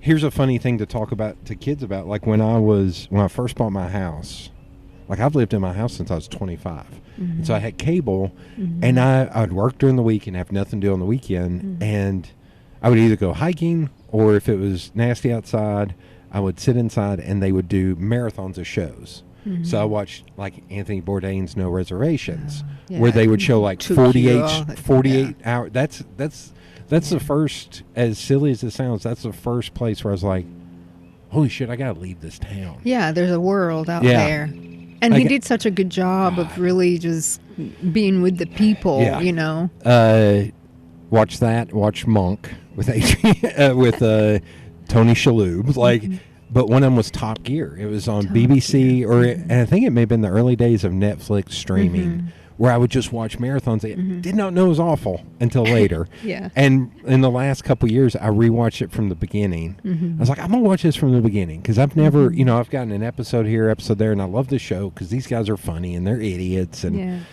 Here's a funny thing to talk about to kids about. Like when I first bought my house, like I've lived in my house since I was 25. And so I had cable, and I'd work during the week and have nothing to do on the weekend, and I would either go hiking, or if it was nasty outside, I would sit inside, and they would do marathons of shows. So I watched like Anthony Bourdain's No Reservations, where they would show like 48 hours. That's the first, as silly as it sounds, that's the first place where I was like, holy shit, I gotta leave this town. Yeah, there's a world out there. And he did such a good job of really just being with the people, Watch that. Watch Monk with with Tony Shalhoub. Like, but one of them was Top Gear. It was on BBC, and I think it may have been the early days of Netflix streaming, where I would just watch marathons. I did not know it was awful until later. And in the last couple of years, I rewatched it from the beginning. I was like, I'm going to watch this from the beginning, because I've never, I've gotten an episode here, episode there, and I love the show because these guys are funny and they're idiots. And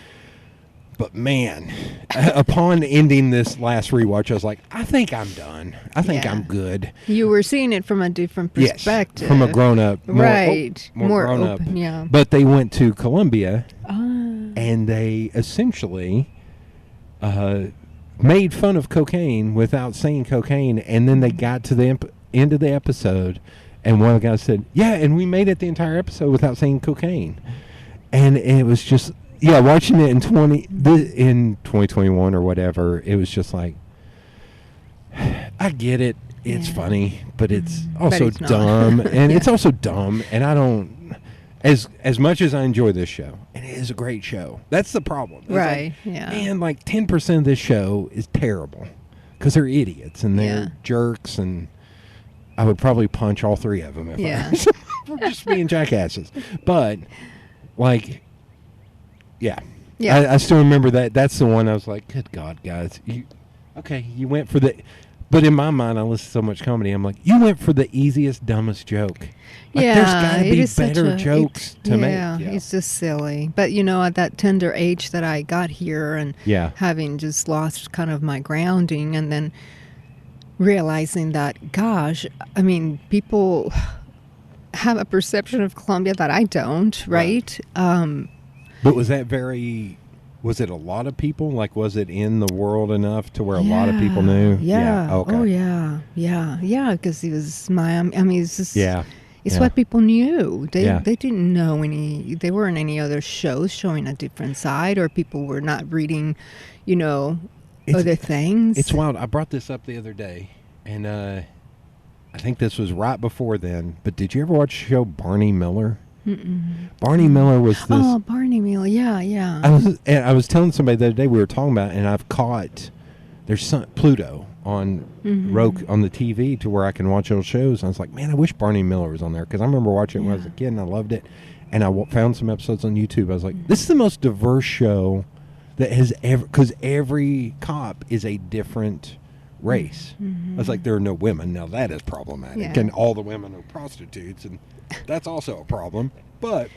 but man, upon ending this last rewatch, I was like, I think I'm done. I think I'm good. You were seeing it from a different perspective. Yes, from a grown-up. More grown up. open, yeah. But they went to Colombia, and they essentially made fun of cocaine without saying cocaine, and then they got to the end of the episode, and one of the guys said, yeah, and we made it the entire episode without saying cocaine. And it was just... Yeah, watching it in 2021 or whatever, it was just like, I get it. It's funny, but it's also dumb. And it's also dumb. And I don't, as much as I enjoy this show, and it is a great show, that's the problem. Right, like, man, like 10% of this show is terrible because they're idiots and they're jerks, and I would probably punch all 3 of them if I was for just being jackasses. But, like... Yeah. I still remember that. That's the one I was like, good God, guys. You went for the... But in my mind, I listen to so much comedy, I'm like, you went for the easiest, dumbest joke. Like, there's got to be better jokes to make. Yeah, it's just silly. But, at that tender age that I got here and having just lost kind of my grounding, and then realizing that, gosh, I mean, people have a perception of Colombia that I don't, right? But was it a lot of people? Like, was it in the world enough to where a lot of people knew? Okay. Oh, yeah. Because it was Miami. I mean, it's just... It's what people knew. They didn't know there weren't any other shows showing a different side, or people were not reading, other things. It's wild. I brought this up the other day, and I think this was right before then, but did you ever watch the show Barney Miller? Barney Miller was this... Oh, Barney Miller, yeah. I was telling somebody the other day we were talking about, and I've caught... There's Pluto on Roku, on the TV, to where I can watch old shows. And I was like, man, I wish Barney Miller was on there, because I remember watching it when I was a kid, and I loved it. And I found some episodes on YouTube. I was like, this is the most diverse show that has ever... Because every cop is a different race. I was like, there are no women. Now that is problematic. And all the women are prostitutes, and that's also a problem. But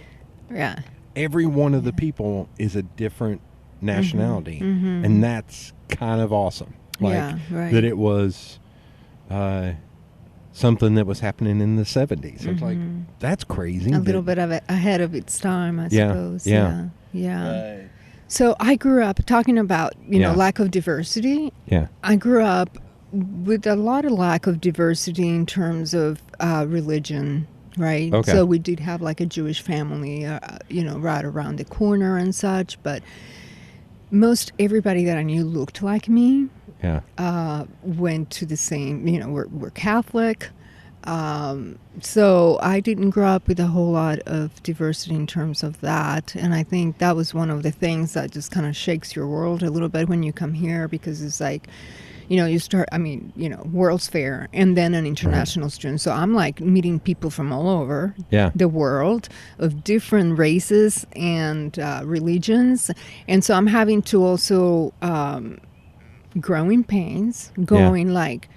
every one of the people is a different nationality, and that's kind of awesome. Like, that it was something that was happening in the 70s. I was like, that's crazy. A little bit of it ahead of its time, I suppose. Yeah. So I grew up talking about, lack of diversity. I grew up with a lot of lack of diversity in terms of religion. right? Okay. So we did have like a Jewish family, right around the corner and such, but most everybody that I knew looked like me. Yeah. Went to the same, we're Catholic. So I didn't grow up with a whole lot of diversity in terms of that. And I think that was one of the things that just kind of shakes your world a little bit when you come here, because it's like, you start, World's Fair and then an international student. So I'm like meeting people from all over the world of different races and religions. And so I'm having to also growing pains, going like,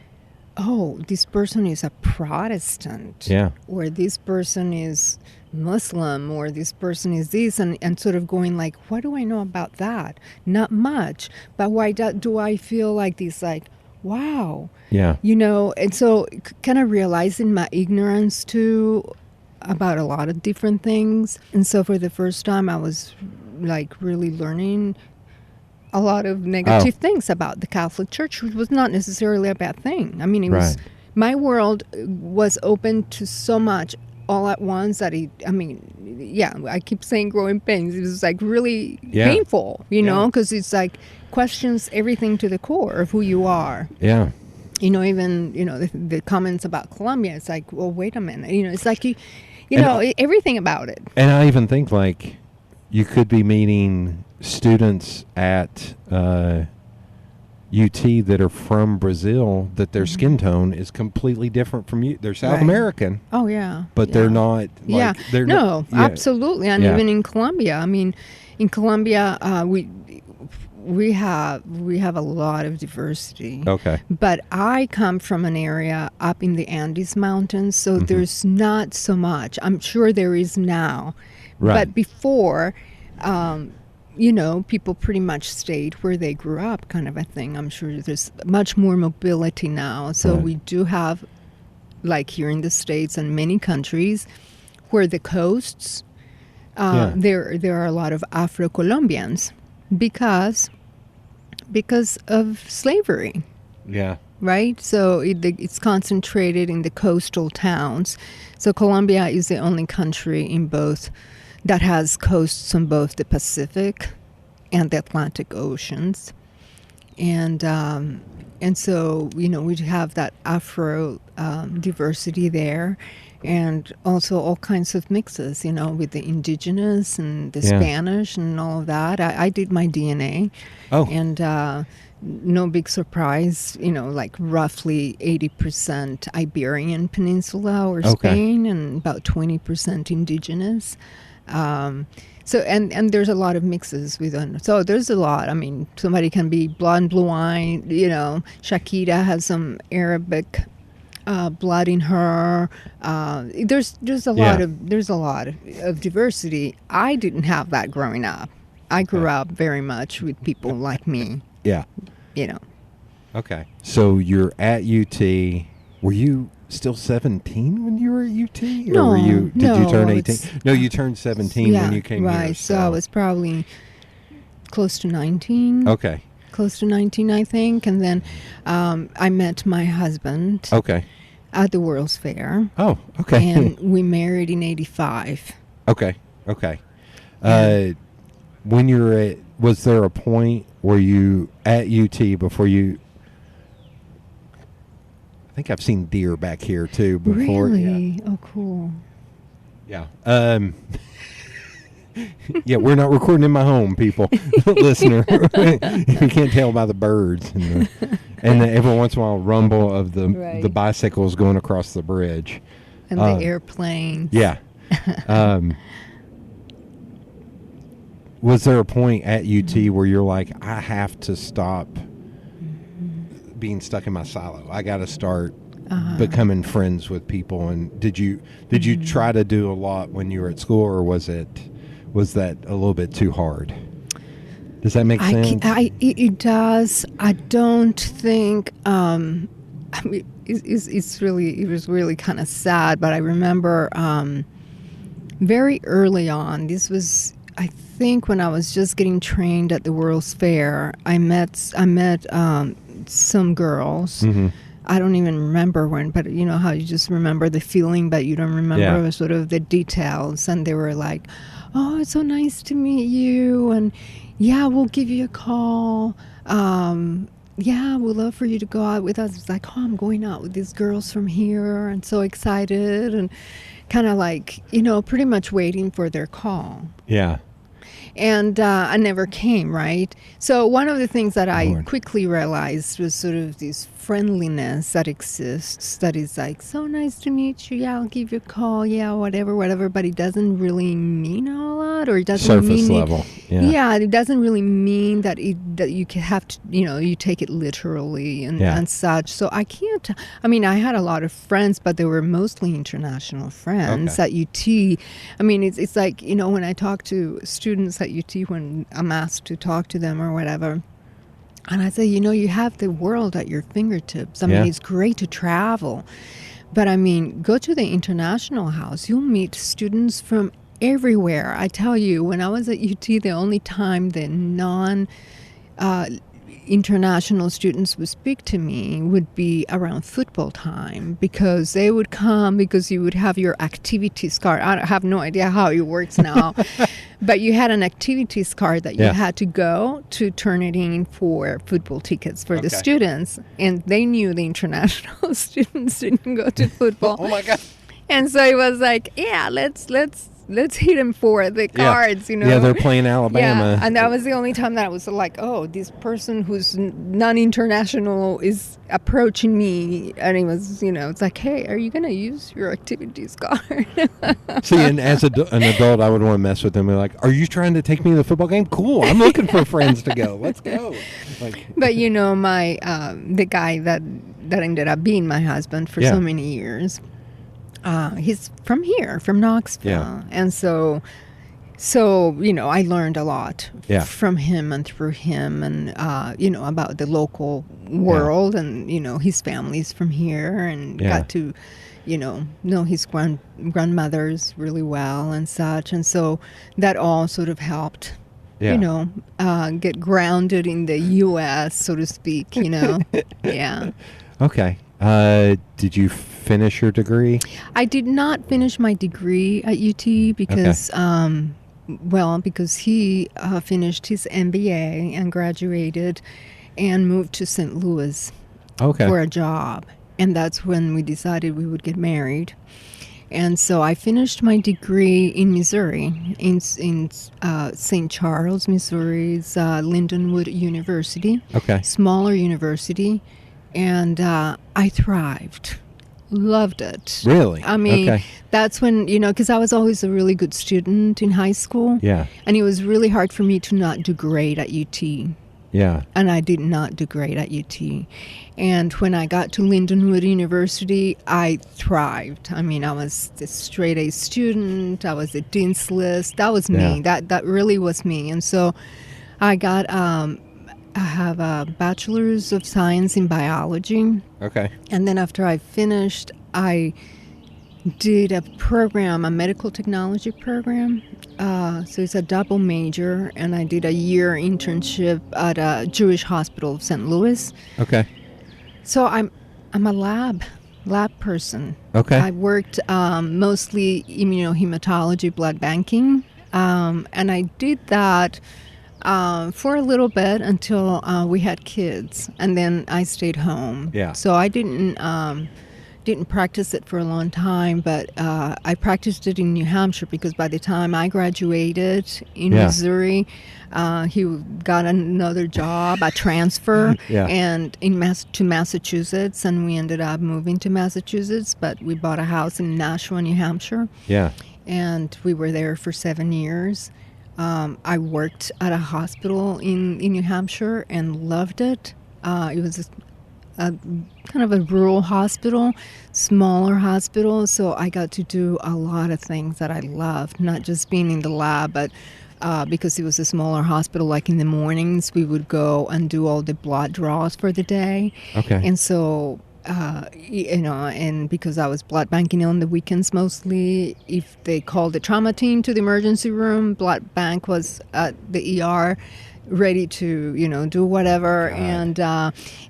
oh, this person is a Protestant, or this person is Muslim, or this person is this, and sort of going like, what do I know about that? Not much, but why do I feel like this, like, wow, and so kind of realizing my ignorance too about a lot of different things. And so for the first time, I was like really learning a lot of negative things about the Catholic Church, which was not necessarily a bad thing. I mean, it was, my world was open to so much all at once that I keep saying growing pains. It was like really painful, because it's like questions everything to the core of who you are. Yeah. Even, the comments about Colombia, it's like, well, wait a minute. It's like, everything about it. And I even think like you could be meeting students at UT that are from Brazil, that their skin tone is completely different from you. They're South American. Oh yeah, but they're not. Like, they're no, absolutely. And even in Colombia, in Colombia, we have a lot of diversity. Okay. But I come from an area up in the Andes Mountains, so there's not so much. I'm sure there is now, but before. People pretty much stayed where they grew up, kind of a thing. I'm sure there's much more mobility now. So we do have, like here in the States and many countries, where the coasts, there are a lot of Afro-Colombians because of slavery. Yeah. Right? So it's concentrated in the coastal towns. So Colombia is the only country in both that has coasts on both the Pacific and the Atlantic Oceans. And so, we have that Afro diversity there, and also all kinds of mixes, with the indigenous and the Spanish and all of that. I did my DNA. Oh. And no big surprise, like roughly 80% Iberian Peninsula or Spain, and about 20% indigenous. So and there's a lot of mixes within. So there's a lot. I mean, somebody can be blonde, blue-eyed. Shakira has some Arabic blood in her. There's a lot of diversity. I didn't have that growing up. I grew up very much with people like me. Yeah. Okay. So you're at UT. Were you still 17 when you were at UT? No. Or did you turn 18? No, you turned 17 when you came here. Right. So I was probably close to 19. Okay. Close to 19, I think. And then I met my husband. Okay. At the World's Fair. Oh, okay. And we married in 85. Okay. When you were was there a point where you, at UT, before you, I think I've seen deer back here too before. Really? Yeah. Oh, cool. Yeah. Yeah, we're not recording in my home, people. Listener. You can't tell by the birds and every once in a while rumble of the bicycles going across the bridge. And the airplanes. Yeah. Was there a point at UT where you're like, I have to stop being stuck in my silo? I got to start becoming friends with people. And did you try to do a lot when you were at school, or was that a little bit too hard? Does that make sense? It does. I don't think. I mean, it was really kind of sad. But I remember very early on. This was, I think, when I was just getting trained at the World's Fair. I met some girls. Mm-hmm. I don't even remember when, but you know how you just remember the feeling, but you don't remember sort of the details. And they were like, "Oh, it's so nice to meet you, and yeah, we'll give you a call. Yeah, we'd love for you to go out with us." It's like, "Oh, I'm going out with these girls from here, and so excited," and kind of like, you know, pretty much waiting for their call. Yeah. And I never came, right? So one of the things that I quickly realized was sort of this friendliness that exists, that is like, "So nice to meet you. Yeah, I'll give you a call. Yeah, whatever. But it doesn't really mean a lot, or it doesn't surface mean level. It doesn't really mean that you can have to, you know, you take it literally and such. So I can't. I mean, I had a lot of friends, but they were mostly international friends at UT. I mean, it's like, you know, when I talk to students at UT, when I'm asked to talk to them or whatever, and I say, you know, you have the world at your fingertips. I mean, it's great to travel. But I mean, go to the International House. You'll meet students from everywhere. I tell you, when I was at UT, the only time the international students would speak to me would be around football time, because they would come because you would have your activities card. I have no idea how it works now, but you had an activities card that you had to go to turn it in for football tickets for the students, and they knew the international students didn't go to football. Oh my God. And so it was like, yeah, let's hit them for the cards, you know. Yeah, they're playing Alabama. Yeah, and that was the only time that I was like, oh, this person who's non-international is approaching me. And it was, you know, it's like, hey, are you going to use your activities card? See, and as an adult, I would want to mess with them. They're like, are you trying to take me to the football game? Cool. I'm looking for friends to go. Let's go. Like, but, you know, my the guy that ended up being my husband for so many years, he's from here, from Knoxville. Yeah. And so, you know, I learned a lot from him and through him, and, you know, about the local world, and, you know, his family's from here, and got to, you know his grandmothers really well and such. And so that all sort of helped, you know, get grounded in the U.S., so to speak, you know. Yeah. Okay. Did you finish your degree? I did not finish my degree at UT because, because he finished his MBA and graduated and moved to St. Louis for a job. And that's when we decided we would get married. And so I finished my degree in Missouri, in St. Charles, Missouri's Lindenwood University, smaller university. And I thrived. Loved it. Really? I mean, that's when, you know, because I was always a really good student in high school. Yeah. And it was really hard for me to not do great at UT. Yeah. And I did not do great at UT. And when I got to Lindenwood University, I thrived. I mean, I was a straight A student. I was a Dean's List. That was me. That really was me. And so I got... I have a bachelor's of science in biology. Okay. And then after I finished, I did a program, a medical technology program. So it's a double major, and I did a year internship at a Jewish hospital of St. Louis. Okay. So I'm a lab person. Okay. I worked mostly immunohematology, blood banking, and I did that for a little bit until we had kids, and then I stayed home. Yeah. So I didn't practice it for a long time, but I practiced it in New Hampshire because by the time I graduated in Missouri, he got another job, a transfer, and to Massachusetts, and we ended up moving to Massachusetts. But we bought a house in Nashua, New Hampshire. Yeah. And we were there for 7 years. I worked at a hospital in New Hampshire and loved it. It was a kind of a rural hospital, smaller hospital, so I got to do a lot of things that I loved, not just being in the lab, but because it was a smaller hospital, like in the mornings, we would go and do all the blood draws for the day. Okay. And so... and because I was blood banking on the weekends mostly, if they called the trauma team to the emergency room, blood bank was at the ER. ready to, do whatever. God. And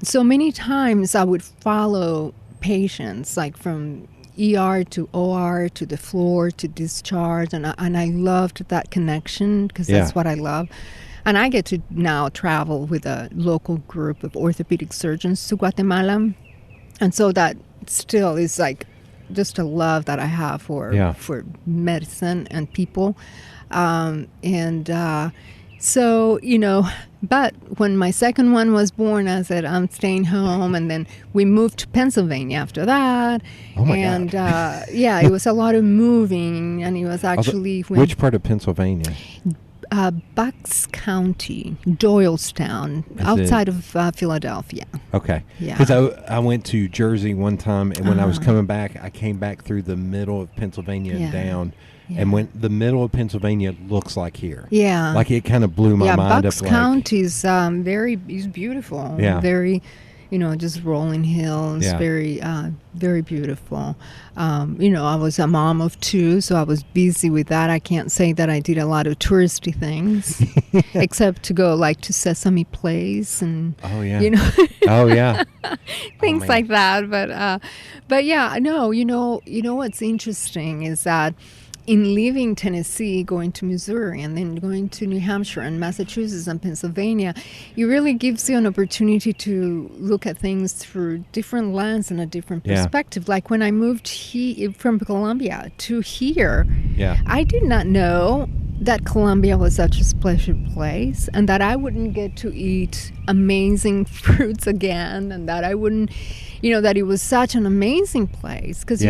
so many times I would follow patients, like from ER to OR to the floor to discharge. And I loved that connection because that's what I love. And I get to now travel with a local group of orthopedic surgeons to Guatemala. And so that still is like just a love that I have for medicine and people. So, but when my second one was born, I said, I'm staying home. And then we moved to Pennsylvania after that. Oh, my God. It was a lot of moving. And it was actually... Which part of Pennsylvania? Bucks County, Doylestown, outside of Philadelphia. Okay. Yeah. Because I went to Jersey one time, and when I was coming back, I came back through the middle of Pennsylvania and down. Yeah. And when the middle of Pennsylvania looks like here. Yeah. Like it kind of blew my mind Bucks up. County is is beautiful. Yeah. Very, just rolling hills. Yeah. Very, very beautiful. I was a mom of two, so I was busy with that. I can't say that I did a lot of touristy things, except to go like to Sesame Place and, things like that. But yeah, no, what's interesting is that in leaving Tennessee, going to Missouri, and then going to New Hampshire and Massachusetts and Pennsylvania, it really gives you an opportunity to look at things through different lens and a different perspective. Like when I moved from Colombia to here, I did not know that Colombia was such a special place and that I wouldn't get to eat amazing fruits again, and that I wouldn't... that it was such an amazing place because it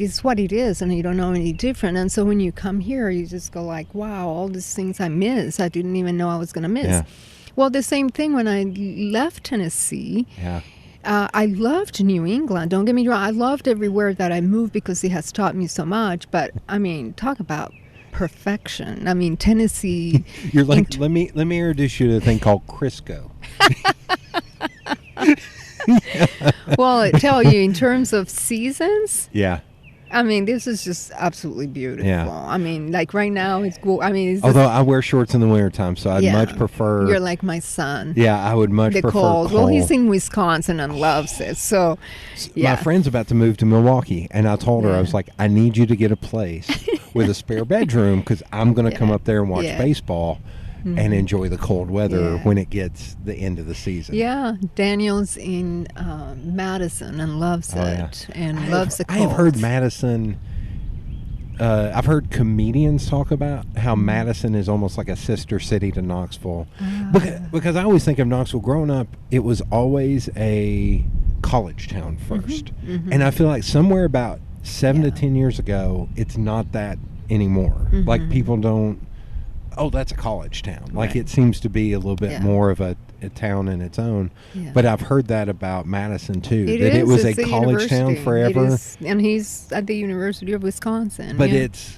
is what it is and you don't know any different. And so when you come here, you just go like, wow, all these things I miss, I didn't even know I was going to miss. Yeah. Well, the same thing when I left Tennessee. Yeah. I loved New England. Don't get me wrong. I loved everywhere that I moved because it has taught me so much. But, I mean, talk about perfection. I mean, Tennessee. You're like, let me introduce you to a thing called Crisco. Well, I tell you, in terms of seasons, I mean, this is just absolutely beautiful. Yeah. I mean, like right now, it's cool. I mean, it's although I wear shorts in the wintertime, so I'd much prefer. You're like my son. Yeah, I would much prefer cold. Well, he's in Wisconsin and loves it. So, yeah. My friend's about to move to Milwaukee, and I told her, I was like, I need you to get a place with a spare bedroom because I'm going to come up there and watch baseball. And enjoy the cold weather when it gets the end of the season. Yeah, Daniel's in Madison and loves it and loves the cold. I have heard Madison. I've heard comedians talk about how Madison is almost like a sister city to Knoxville, because I always think of Knoxville. Growing up, it was always a college town first, and I feel like somewhere about 7 to 10 years ago, it's not that anymore. Like people don't. Oh, that's a college town. Like it seems to be a little bit more of a town in its own. Yeah. But I've heard that about Madison too. It was a college town forever. And he's at the University of Wisconsin. But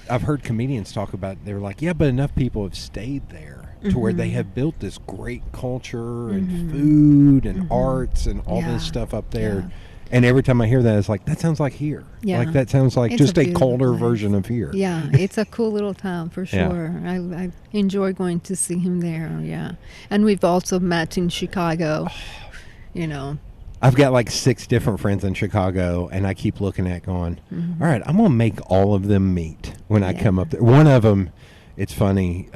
I've heard comedians talk about, they were like, but enough people have stayed there to where they have built this great culture and food and arts and all this stuff up there. Yeah. And every time I hear that, it's like, that sounds like here. Yeah. Like, that sounds like just a colder version of here. Yeah, it's a cool little town for sure. I enjoy going to see him there, And we've also met in Chicago, I've got like 6 different friends in Chicago, and I keep looking at going, all right, I'm going to make all of them meet when I come up there. One of them, it's funny,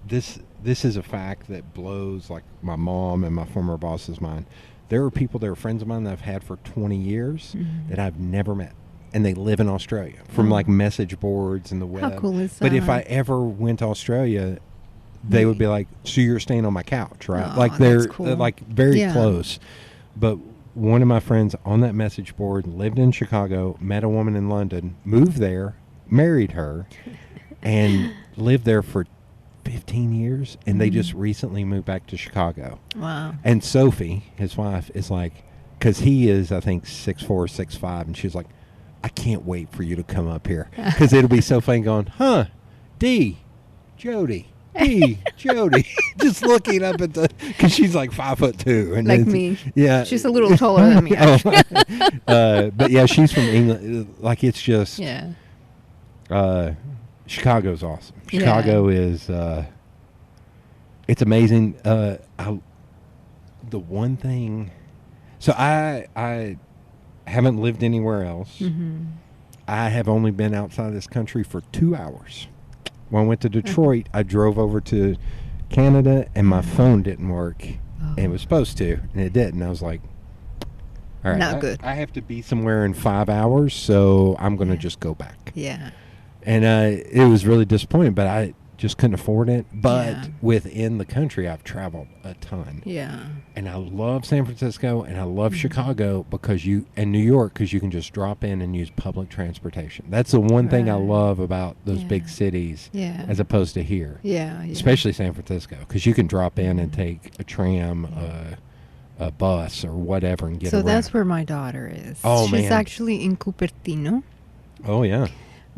this is a fact that blows like my mom and my former boss's mind. There are people that are friends of mine that I've had for 20 years that I've never met. And they live in Australia from like message boards and the web. How cool is that? But if I ever went to Australia, they would be like, so you're staying on my couch, right? Oh, like they're like very close. But one of my friends on that message board lived in Chicago, met a woman in London, moved there, married her, and lived there for 15 years, and they just recently moved back to Chicago. Wow. And Sophie, his wife, is like, because he is, I think, 6'4", 6'5", and she's like, I can't wait for you to come up here, because it'll be so funny going, Jody, just looking up at because she's like 5'2", and like me. Yeah, she's a little taller than me. But yeah, she's from England. Like it's just Chicago's awesome. Chicago is It's amazing. The one thing, so I haven't lived anywhere else. Mm-hmm. I have only been outside of this country for 2 hours. When I went to Detroit, I drove over to Canada, and my phone didn't work. Oh. And it was supposed to, and it didn't. I was like, all right, Not good. I have to be somewhere in 5 hours, so I'm going to just go back. Yeah. And it was really disappointing, but I just couldn't afford it. But Yeah. within the country, I've traveled a ton. Yeah. And I love San Francisco, and I love Chicago and New York, because you can just drop in and use public transportation. That's the one thing I Right. love about those Yeah. big cities Yeah. as opposed to here. Yeah. Especially San Francisco, because you can drop in and take a tram, a bus, or whatever, and get So around. that's where my daughter is. Oh, She's man. actually in Cupertino, Oh, yeah.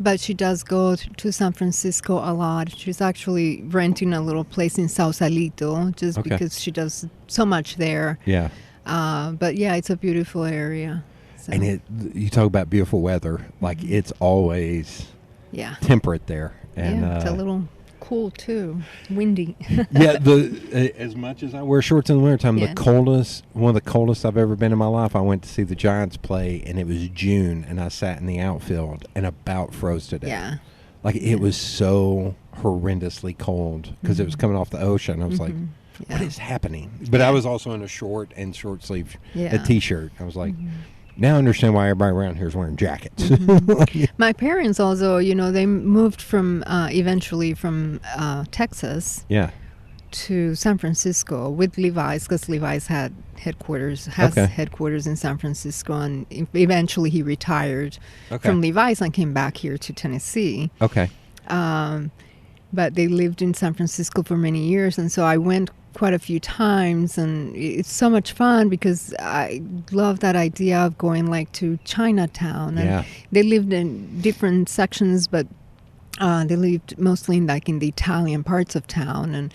but she does go to San Francisco a lot. She's actually renting a little place in Sausalito just Okay. because she does so much there. Yeah. But yeah, it's a beautiful area. So, And you talk about beautiful weather, like it's always yeah. temperate there. And Yeah, it's a little cool too. Windy. yeah, as much as I wear shorts in the wintertime, Yeah. one of the coldest I've ever been in my life, I went to see the Giants play, and it was June, and I sat in the outfield and about froze to death. Yeah. Like, it was so horrendously cold because it was coming off the ocean. I was like, what is happening? But I was also in a short sleeve, a T-shirt. I was like, now I understand why everybody around here is wearing jackets. My parents also, they moved eventually from Texas Yeah. to San Francisco with Levi's, because Levi's has headquarters in San Francisco, and eventually he retired from Levi's and came back here to Tennessee. Okay. But they lived in San Francisco for many years, and so I went quite a few times, and it's so much fun because I love that idea of going like to Chinatown. And Yeah. they lived in different sections, but they lived mostly in the Italian parts of town, and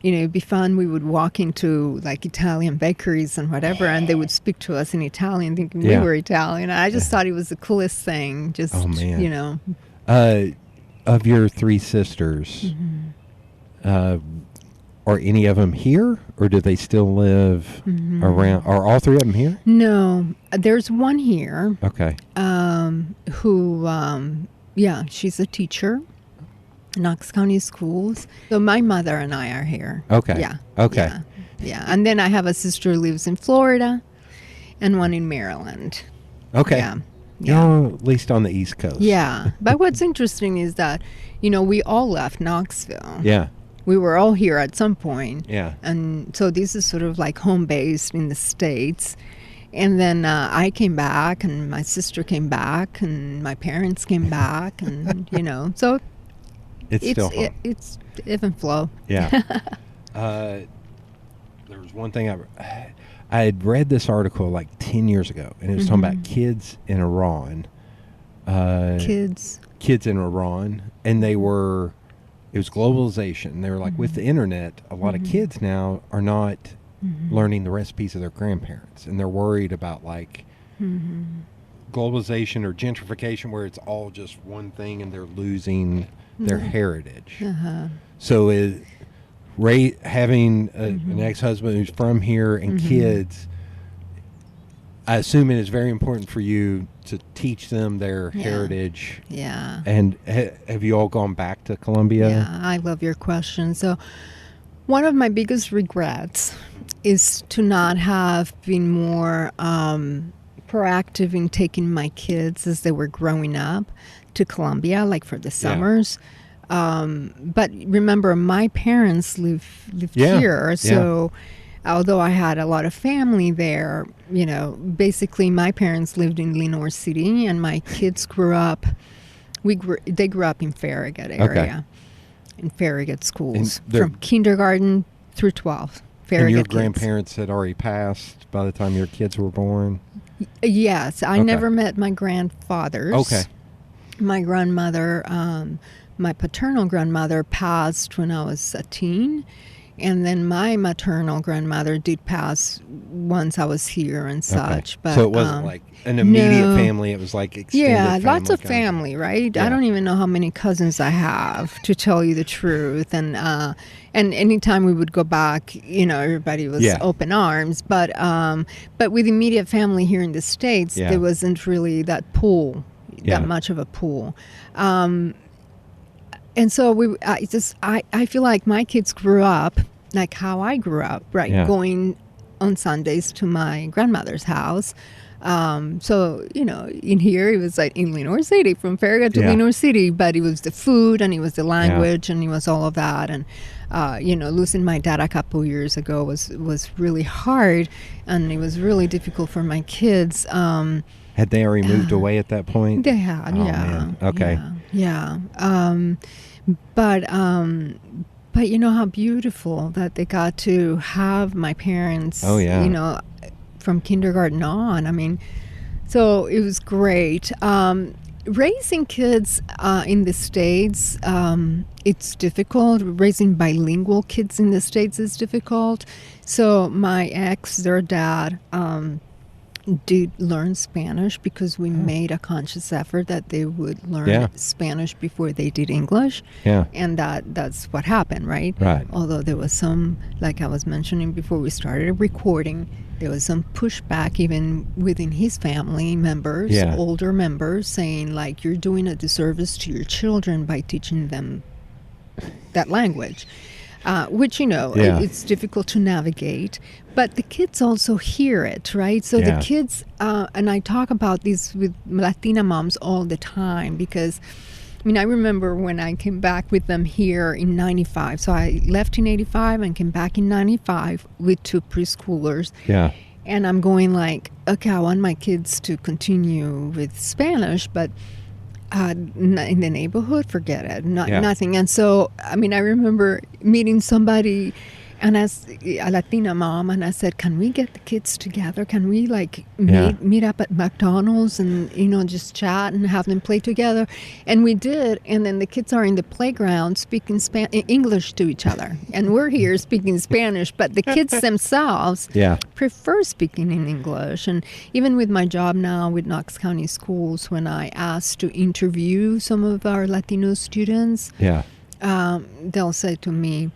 it'd be fun. We would walk into like Italian bakeries and whatever, and they would speak to us in Italian, thinking we were Italian. I just thought it was the coolest thing. Just, Oh, man. you know. Of your three sisters, are any of them here, or do they still live around? Are all three of them here? No, there's one here Okay. who, she's a teacher, Knox County Schools. So my mother and I are here. Okay. Yeah. Okay. Yeah. And then I have a sister who lives in Florida and one in Maryland. Okay. Yeah. You're at least on the East Coast. Yeah. But what's interesting is that, we all left Knoxville. Yeah. We were all here at some point. Yeah. And so this is sort of like home based in the States. And then I came back, and my sister came back, and my parents came back, and, so It's still home. it's ebb and flow. Yeah. There was one thing I had read this article like 10 years ago, and it was talking about kids in Iran. Kids in Iran, and it was globalization. They were like, with the internet, a lot of kids now are not learning the recipes of their grandparents, and they're worried about like globalization or gentrification, where it's all just one thing and they're losing their heritage. So having an ex-husband who's from here and kids, I assume it is very important for you to teach them their heritage. Yeah. And have you all gone back to Colombia? Yeah, I love your question. So one of my biggest regrets is to not have been more proactive in taking my kids as they were growing up to Colombia, like for the summers. But remember, my parents lived here, so although I had a lot of family there, basically my parents lived in Lenore City, and my kids grew up. They grew up in Farragut area, in Farragut schools, from kindergarten through 12. Farragut and your kids. grandparents had already passed by the time your kids were born? Yes, I never met my grandfathers. Okay. My grandmother, my paternal grandmother, passed when I was a teen, And then my maternal grandmother did pass once I was here and such. But so it wasn't like an immediate no. family. It was like extended family. Lots of kind family, right? Yeah. I don't even know how many cousins I have, to tell you the truth. And anytime we would go back, everybody was open arms. But with immediate family here in the States, there wasn't really that pool, that much of a pool. And so I feel like my kids grew up like how I grew up, right? Yeah. Going on Sundays to my grandmother's house. So, in here it was like in Lenore City, from Farragut to Lenore City, but it was the food and it was the language and it was all of that. And, losing my dad a couple years ago was really hard, and it was really difficult for my kids. Had they already moved away at that point? They had, Man. Okay. Yeah. But how beautiful that they got to have my parents, from kindergarten on. I mean, so it was great. Raising kids in the States, it's difficult. Raising bilingual kids in the States is difficult. So my ex, their dad, did learn Spanish because we made a conscious effort that they would learn Spanish before they did English. Yeah. And that's what happened, right? Right. Although there was some, like I was mentioning before we started recording, there was some pushback even within his family members, older members, saying like, you're doing a disservice to your children by teaching them that language. Which, it's difficult to navigate, but the kids also hear it, right? So the kids, and I talk about this with Latina moms all the time, because, I remember when I came back with them here in 95. So I left in 85 and came back in 95 with 2 preschoolers. Yeah. And I'm going like, okay, I want my kids to continue with Spanish, but in the neighborhood, forget it, nothing. And so, I remember meeting somebody, and as a Latina mom, and I said, can we get the kids together? Can we meet up at McDonald's and, just chat and have them play together? And we did. And then the kids are in the playground speaking English to each other. And we're here speaking Spanish, but the kids themselves prefer speaking in English. And even with my job now with Knox County Schools, when I asked to interview some of our Latino students, they'll say to me,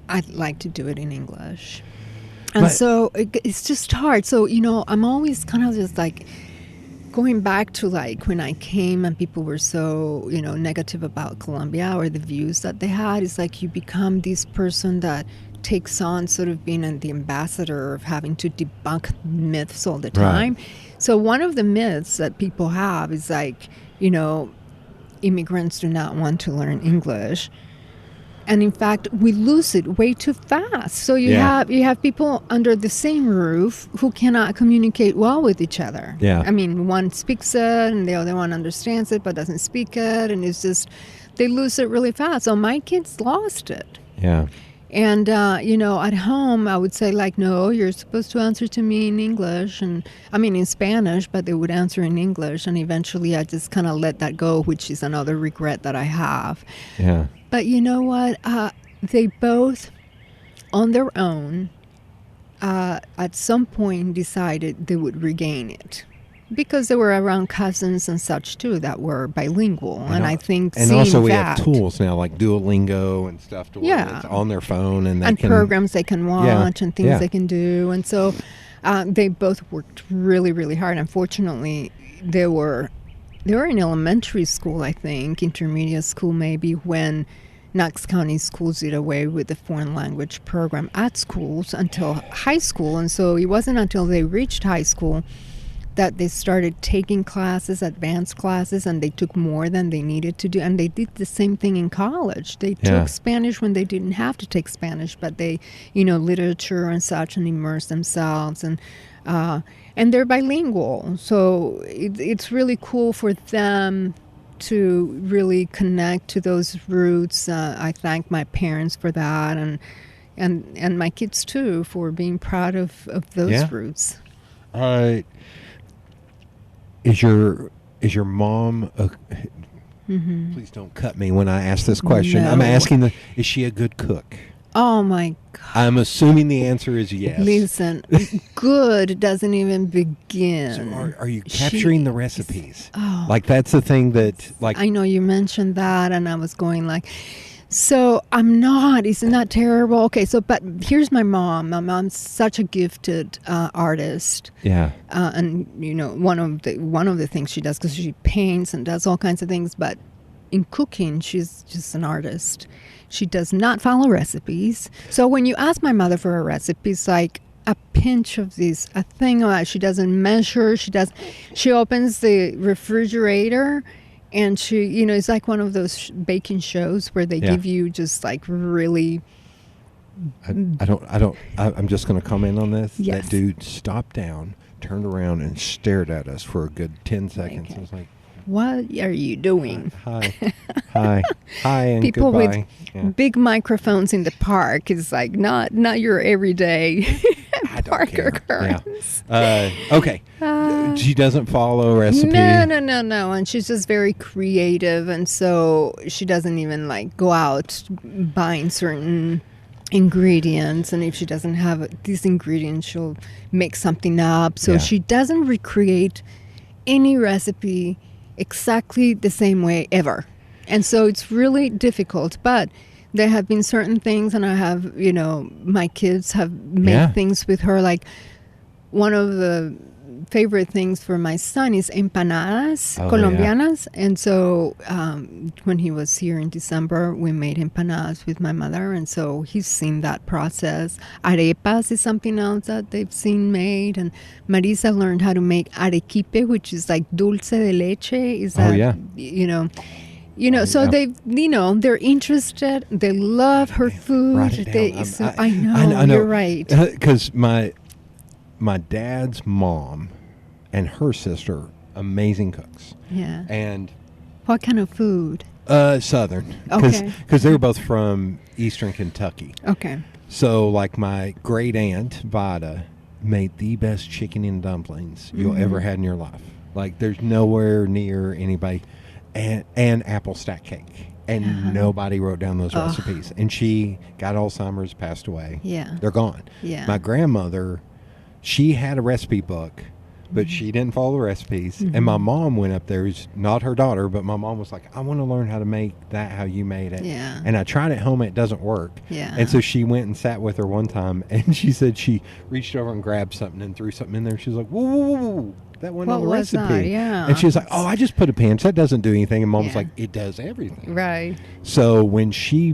I'd like to do it in English. And so it's just hard. So, I'm always kind of just like going back to like when I came and people were so, negative about Colombia or the views that they had. It's like you become this person that takes on sort of being the ambassador of having to debunk myths all the time. Right. So one of the myths that people have is like, immigrants do not want to learn English. And in fact, we lose it way too fast. So you have people under the same roof who cannot communicate well with each other. Yeah. One speaks it and the other one understands it but doesn't speak it, and it's just they lose it really fast. So my kids lost it. Yeah. And at home I would say like, no, you're supposed to answer to me in English, and in Spanish, but they would answer in English, and eventually I just kind of let that go, which is another regret that I have. Yeah. But you know what? They both, on their own, at some point decided they would regain it. Because they were around cousins and such, too, that were bilingual. And I think and also we have tools now, like Duolingo and stuff, to where it's on their phone. And programs they can watch and things they can do. And so they both worked really, really hard. Unfortunately, they were in elementary school, I think, intermediate school maybe, when Knox County Schools did away with the foreign language program at schools until high school. And so it wasn't until they reached high school that they started taking classes, advanced classes, and they took more than they needed to do. And they did the same thing in college. They took Spanish when they didn't have to take Spanish, but they, literature and such, and immersed themselves. And they're bilingual. So it's really cool for them to really connect to those roots. I thank my parents for that, and my kids too, for being proud of those roots. Is your mom please don't cut me when I ask this question. No. I'm asking is she a good cook? Oh my God. I'm assuming the answer is yes. Listen, good doesn't even begin. So are you capturing the recipes? Oh, Like that's the thing that like I know you mentioned that, and I was going like, so I'm not. Isn't that terrible? Okay, so but here's my mom. My mom's such a gifted artist. yeah. And one of the things she does, because she paints and does all kinds of things, but in cooking, she's just an artist. She does not follow recipes. So when you ask my mother for a recipe, it's like a pinch of this, a thing of that. She doesn't measure. She opens the refrigerator, and she, it's like one of those baking shows where they give you just like really. I'm just going to comment on this. Yes. That dude stopped down, turned around, and stared at us for a good 10 seconds. Okay. I was like, what are you doing? Hi, and People goodbye. with big microphones in the park is like not your everyday park occurrence. Yeah. Okay. She doesn't follow a recipe. No. And she's just very creative, and so she doesn't even like go out buying certain ingredients, and if she doesn't have these ingredients, she'll make something up. So she doesn't recreate any recipe exactly the same way ever. And so it's really difficult, but there have been certain things, and I have, my kids have made things with her. Like one of the favorite things for my son is empanadas, colombianas. And so when he was here in December, we made empanadas with my mother. And so he's seen that process. Arepas is something else that they've seen made. And Marisa learned how to make arequipe, which is like dulce de leche. Is that, so they're interested. They love her food. Write it down. I know. You're right. Because my dad's mom and her sister, amazing cooks. Yeah. And what kind of food? Southern. Because they were both from Eastern Kentucky. Okay. So, like, my great aunt, Vada, made the best chicken and dumplings you'll ever had in your life. Like, there's nowhere near anybody. And apple stack cake. And nobody wrote down those recipes. And she got Alzheimer's, passed away. Yeah. They're gone. Yeah. My grandmother, she had a recipe book, but she didn't follow the recipes. And my mom went up there, who's not her daughter, but my mom was like, I want to learn how to make that how you made it. Yeah. And I tried at home, it doesn't work. Yeah. And so she went and sat with her one time, and she said she reached over and grabbed something and threw something in there. She was like, whoa. That wasn't on the recipe. That? Yeah. And she was like, I just put a pinch. That doesn't do anything. And Mom was like, it does everything. Right. So when she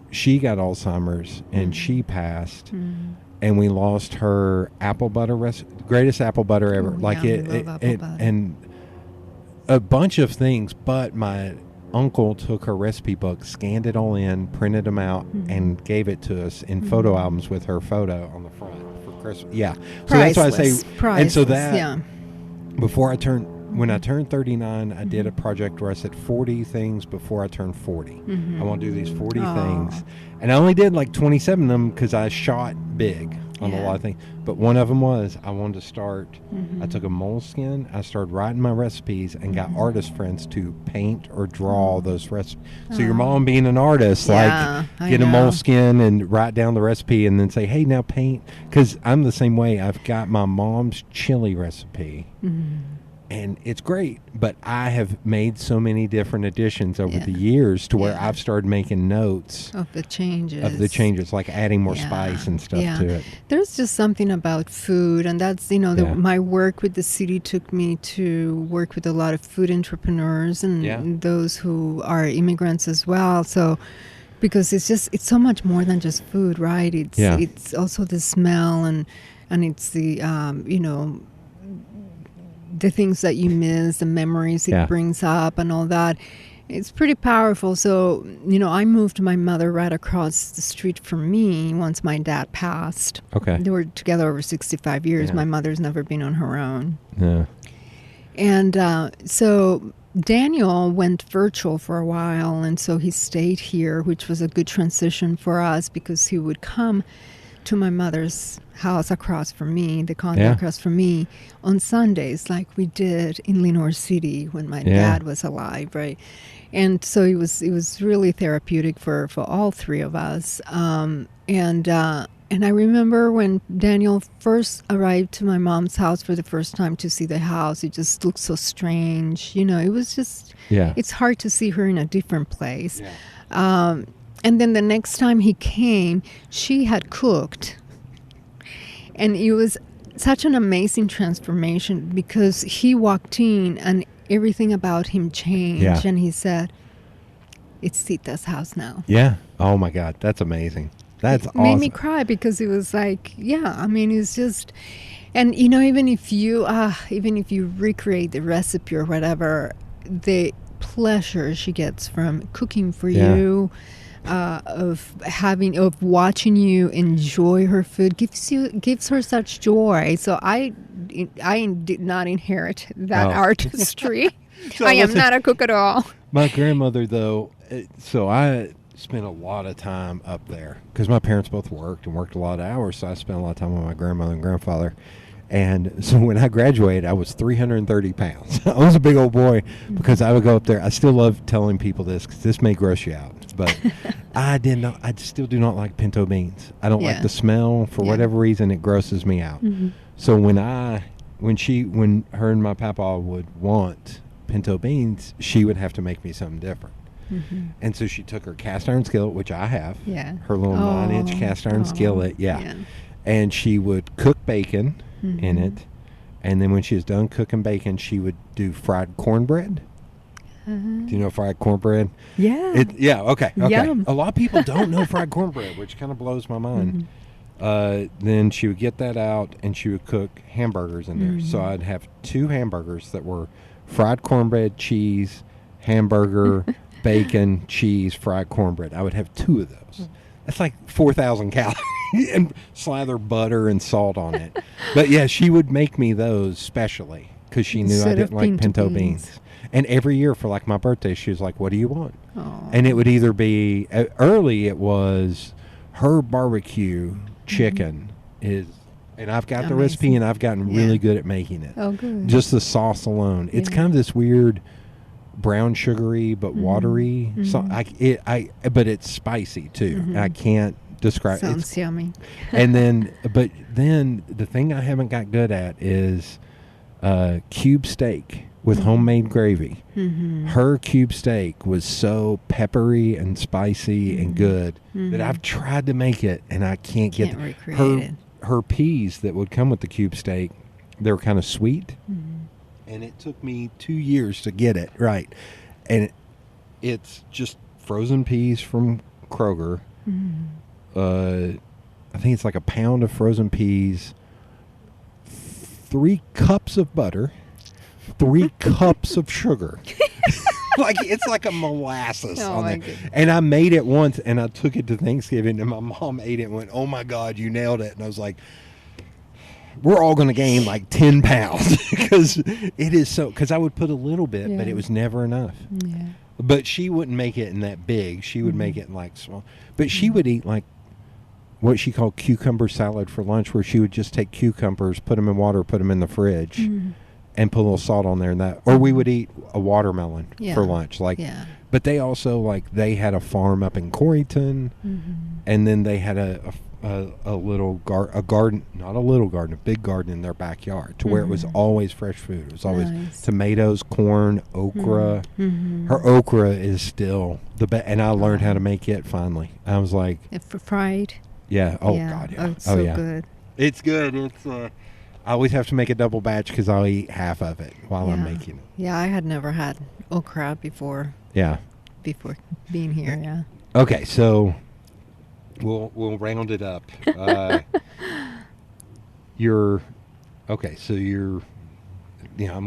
got Alzheimer's and she passed, and we lost her apple butter greatest apple butter ever. And a bunch of things, but my uncle took her recipe book, scanned it all in, printed them out, and gave it to us in photo albums with her photo on the front for Christmas. Yeah. So that's why I say, and so that, when I turned 39, I did a project where I said 40 things before I turned 40. I want to do these 40 things. And I only did like 27 of them because I shot big on a lot of things. But one of them was I wanted to start, I took a moleskin, I started writing my recipes and got artist friends to paint or draw those recipes. So your mom being an artist, get a moleskin and write down the recipe and then say, hey, now paint. Because I'm the same way. I've got my mom's chili recipe. And it's great, but I have made so many different additions over the years to where I've started making notes of the changes, like adding more spice and stuff to it. There's just something about food, and that's, my work with the city took me to work with a lot of food entrepreneurs and those who are immigrants as well. So, because it's so much more than just food, right? It's also the smell and it's the, the things that you miss, the memories it brings up and all that. It's pretty powerful. So, I moved my mother right across the street from me once my dad passed. Okay. They were together over 65 years. My mother's never been on her own. Yeah. And so Daniel went virtual for a while, and so he stayed here, which was a good transition for us because he would come to my mother's house across from me, the condo Yeah. across from me, on Sundays, like we did in Lenore City when my dad was alive, right? And so it was really therapeutic for all three of us. And I remember when Daniel first arrived to my mom's house for the first time to see the house, it just looked so strange. You know, it was just, it's hard to see her in a different place. Yeah. And then the next time he came, she had cooked. And it was such an amazing transformation because he walked in and everything about him changed. Yeah. And he said, it's Sita's house now. Yeah. Oh my God. That's amazing. That's awesome. Made me cry because it was like, it's just, and you know, even if you recreate the recipe or whatever, the pleasure she gets from cooking for you, of watching you enjoy her food gives her such joy. So I did not inherit that artistry. So I am listen, not a cook at all. My grandmother, though, so I spent a lot of time up there because my parents both worked a lot of hours, so I spent a lot of time with my grandmother and grandfather. And so when I graduated, I was 330 pounds. I was a big old boy because I would go up there. I still love telling people this because this may gross you out, but I still do not like pinto beans. I don't like the smell. For whatever reason, it grosses me out. Mm-hmm. So when her and my papa would want pinto beans, she would have to make me something different. Mm-hmm. And so she took her cast iron skillet, which I have, her little 9-inch cast iron skillet, and she would cook bacon in it, and then when she was done cooking bacon, she would do fried cornbread. Do you know fried cornbread? Yeah. Okay. Yum. A lot of people don't know fried cornbread, which kind of blows my mind. Then she would get that out, and she would cook hamburgers in there. So I'd have 2 hamburgers that were fried cornbread, cheese, hamburger, bacon, cheese, fried cornbread. I would have 2 of those. That's like 4,000 calories. And slather butter and salt on it. But yeah, she would make me those specially because she knew I didn't like pinto beans. And every year for like my birthday, she was like, what do you want? Aww. And it would either be, early it was her barbecue chicken and I've got the recipe and I've gotten really good at making it. Oh, good. Just the sauce alone. It's kind of this weird brown sugary but watery. So but it's spicy too. I can't describe. Sounds yummy. And then the thing I haven't got good at is cube steak with homemade gravy. Her cube steak was so peppery and spicy and good that I've tried to make it and I can't recreate it. Her peas that would come with the cube steak, they were kind of sweet. And it took me 2 years to get it right. And it's just frozen peas from Kroger. I think it's like a pound of frozen peas, 3 cups of butter, 3 cups of sugar. It's like a molasses on there. And I made it once and I took it to Thanksgiving and my mom ate it and went, oh my God, you nailed it. And I was like, we're all going to gain like 10 pounds because it is so, because I would put a little bit, but it was never enough. Yeah. But she wouldn't make it in that big. She would make it in like small. But she would eat like what she called cucumber salad for lunch, where she would just take cucumbers, put them in water, put them in the fridge, and put a little salt on there and that. Or we would eat a watermelon for lunch. But they also they had a farm up in Corrington, and then they had a garden, not a little garden, a big garden in their backyard, to where it was always fresh food. It was always tomatoes, corn, okra. Her okra is still the best, and I learned how to make it finally. I was like, for fried. Yeah. Oh God. Yeah. Oh, it's so good. It's good. It's. I always have to make a double batch because I'll eat half of it while I'm making it. Yeah, I had never had okra before. Yeah. Before being here. Yeah. Okay, so we'll round it up. I'm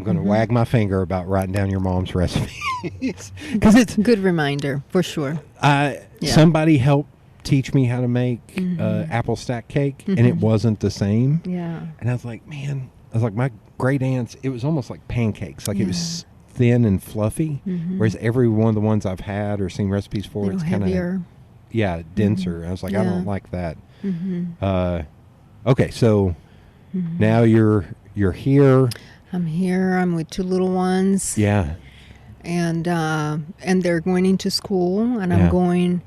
going to wag my finger about writing down your mom's recipes because it's good reminder for sure. Somebody helped teach me how to make apple stack cake, and it wasn't the same. Yeah. And I was like, my great aunts, it was almost like pancakes. It was thin and fluffy, whereas every one of the ones I've had or seen recipes for, it's kind of denser. I was like, I don't like that. Okay, so now you're here. I'm here. I'm with two little ones. Yeah. And they're going into school, and I'm Yeah. going,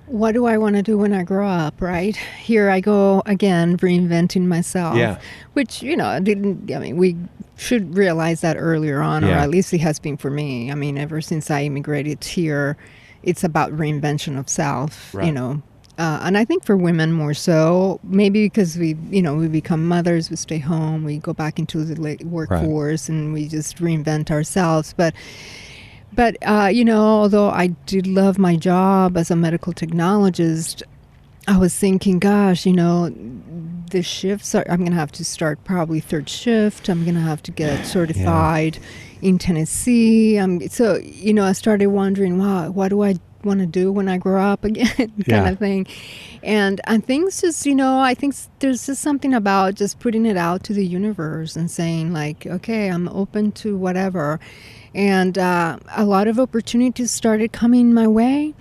what do I want to do when I grow up, right? Here I go again, reinventing myself. Yeah. Which, we should realize that earlier on, or Yeah. at least it has been for me. I mean, ever since I immigrated here, it's about reinvention of self, Right. And I think for women more so, maybe because we become mothers, we stay home, we go back into the workforce, and we just reinvent ourselves. But although I did love my job as a medical technologist, I was thinking, gosh, the shifts I'm going to have to start probably third shift. I'm going to have to get certified in Tennessee. I started wondering, wow, what do I want to do when I grow up again, kind of thing. And things just, I think there's just something about just putting it out to the universe and saying like, okay, I'm open to whatever. And a lot of opportunities started coming my way.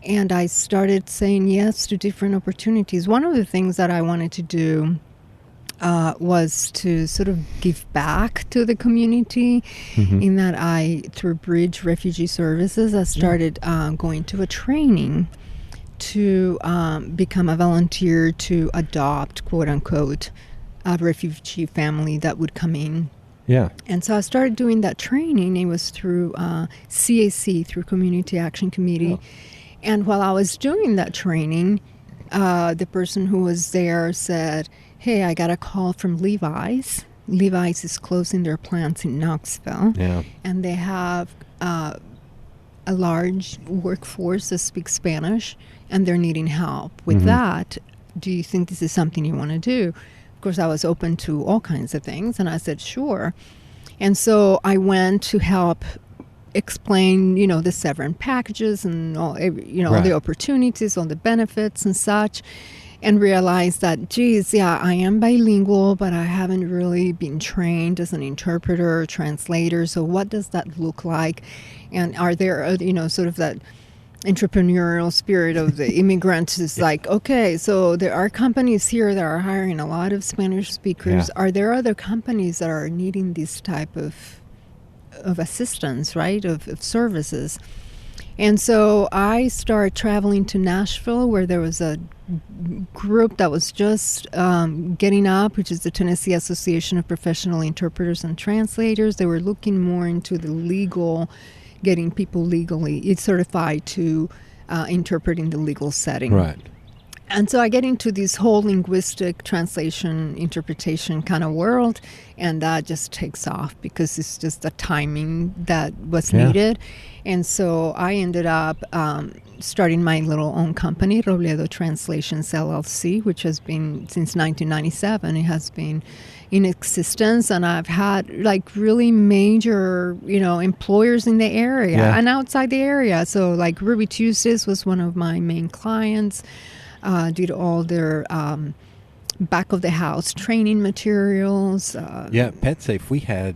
And I started saying yes to different opportunities. One of the things that I wanted to do was to sort of give back to the community, in that through Bridge Refugee Services, I started going to a training to become a volunteer to adopt, quote unquote, a refugee family that would come in. Yeah. And so I started doing that training. It was through CAC, through Community Action Committee. Oh. And while I was doing that training, the person who was there said, hey, I got a call from Levi's. Levi's is closing their plants in Knoxville. Yeah. And they have a large workforce that speaks Spanish, and they're needing help with that. Do you think this is something you want to do? Of course, I was open to all kinds of things, and I said, sure. And so I went to help explain, the severance packages and all, all the opportunities, all the benefits and such, and realized that, geez, I am bilingual, but I haven't really been trained as an interpreter or translator. So what does that look like? And are there, sort of that entrepreneurial spirit of the immigrants is like, okay, so there are companies here that are hiring a lot of Spanish speakers. Are there other companies that are needing this type of assistance, right, of services? And so I started traveling to Nashville, where there was a group that was just getting up, which is the Tennessee Association of Professional Interpreters and Translators. They were looking more into the legal, getting people legally certified to interpret in the legal setting. Right. And so I get into this whole linguistic translation, interpretation kind of world, and that just takes off because it's just the timing that was needed. And so I ended up starting my little own company, Robledo Translations LLC, which has been since 1997. It has been in existence, and I've had like really major, employers in the area and outside the area. So like Ruby Tuesdays was one of my main clients. Did all their back of the house training materials. PetSafe, we had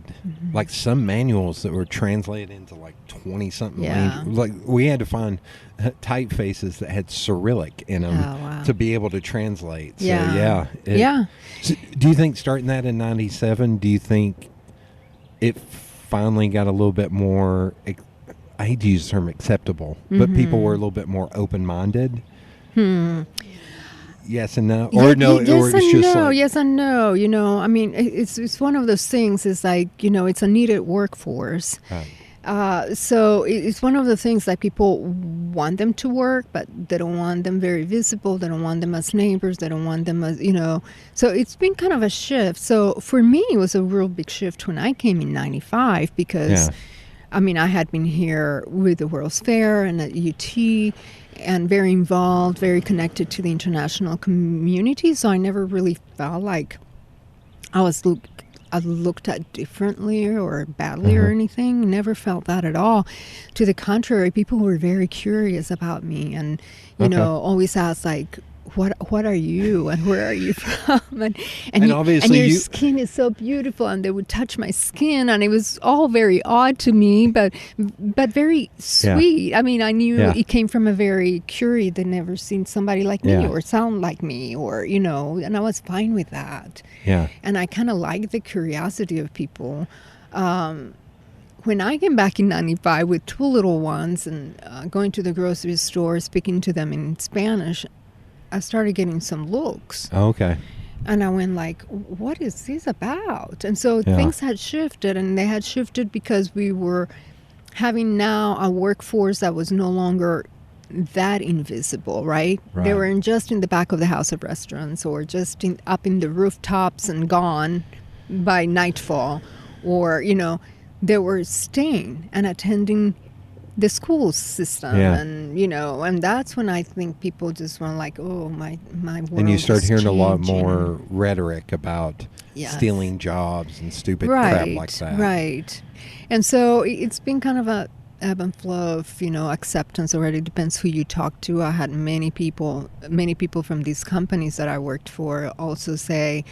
like some manuals that were translated into like 20-something languages. Like we had to find typefaces that had Cyrillic in them to be able to translate. So So do you think starting that in 97, do you think it finally got a little bit more, I hate to use the term acceptable, but people were a little bit more open-minded? Yes and no, or no, yes or it's just no, like, yes and no. I mean, it's one of those things. It's like it's a needed workforce. Right. So it's one of the things that people want them to work, but they don't want them very visible. They don't want them as neighbors. They don't want them as So it's been kind of a shift. So for me, it was a real big shift when I came in '95 because. I mean, I had been here with the World's Fair and at UT and very involved, very connected to the international community. So I never really felt like I was looked at differently or badly or anything. Never felt that at all. To the contrary, people were very curious about me and, always asked like, what are you and where are you from? And obviously your skin is so beautiful, and they would touch my skin, and it was all very odd to me, but very sweet. Yeah. I mean, I knew Yeah. it came from a very curious, they'd never seen somebody like me Yeah. or sound like me, or, you know, and I was fine with that. Yeah. And I kind of like the curiosity of people. When I came back in 95 with 2 little ones and going to the grocery store, speaking to them in Spanish, I started getting some looks. Oh, okay. And I went like, what is this about? And so Yeah. things had shifted, and they had shifted because we were having now a workforce that was no longer that invisible, right? Right. They were just in the back of the house of restaurants, or just up in the rooftops and gone by nightfall, or, you know, they were staying and attending the school system. Yeah. And, you know, and that's when I think people just were like, oh, my world And you start is hearing a lot changing. more rhetoric about Yes. stealing jobs and stupid crap like that. Right. And so it's been kind of a ebb and flow of, you know, acceptance already. Depends who you talk to. I had many people from these companies that I worked for also say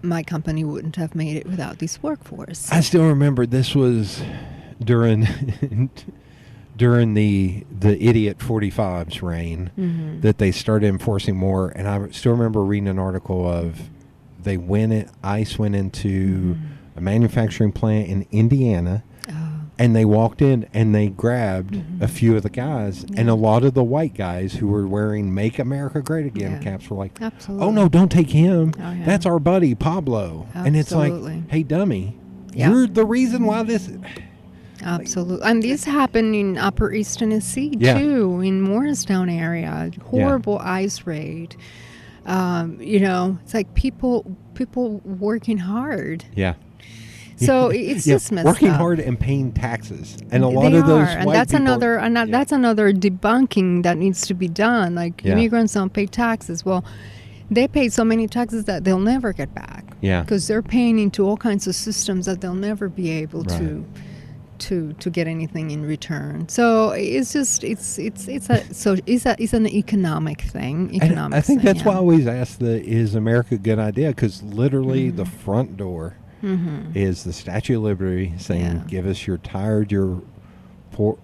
my company wouldn't have made it without this workforce. I still remember this was during the idiot 45's reign Mm-hmm. that they started enforcing more. And I still remember reading an article of ICE went into a manufacturing plant in Indiana, and they walked in and they grabbed a few of the guys, and a lot of the white guys who were wearing "Make America Great Again" Yeah. caps were like, Absolutely. "Oh no, don't take him. Oh, yeah. That's our buddy Pablo." And it's Absolutely. like, "Hey, dummy, Yeah. you're the reason why this." Absolutely. And this happened in Upper East Tennessee, Yeah. too, in Morristown area. Horrible ICE raid. You know, it's like people working hard. Yeah. So it's Yeah, just messed working up. hard and paying taxes, and a lot They of those are, and white that's people, that's another debunking that needs to be done. Like, Yeah. immigrants don't pay taxes. Well, they pay so many taxes that they'll never get back. Yeah. Because they're paying into all kinds of systems that they'll never be able Right. to get anything in return. So it's just it's an economic thing. And I think thing, that's yeah. why I always ask is America a good idea? Because literally Mm-hmm. the front door is the Statue of Liberty saying, Yeah. "Give us your tired, your poor,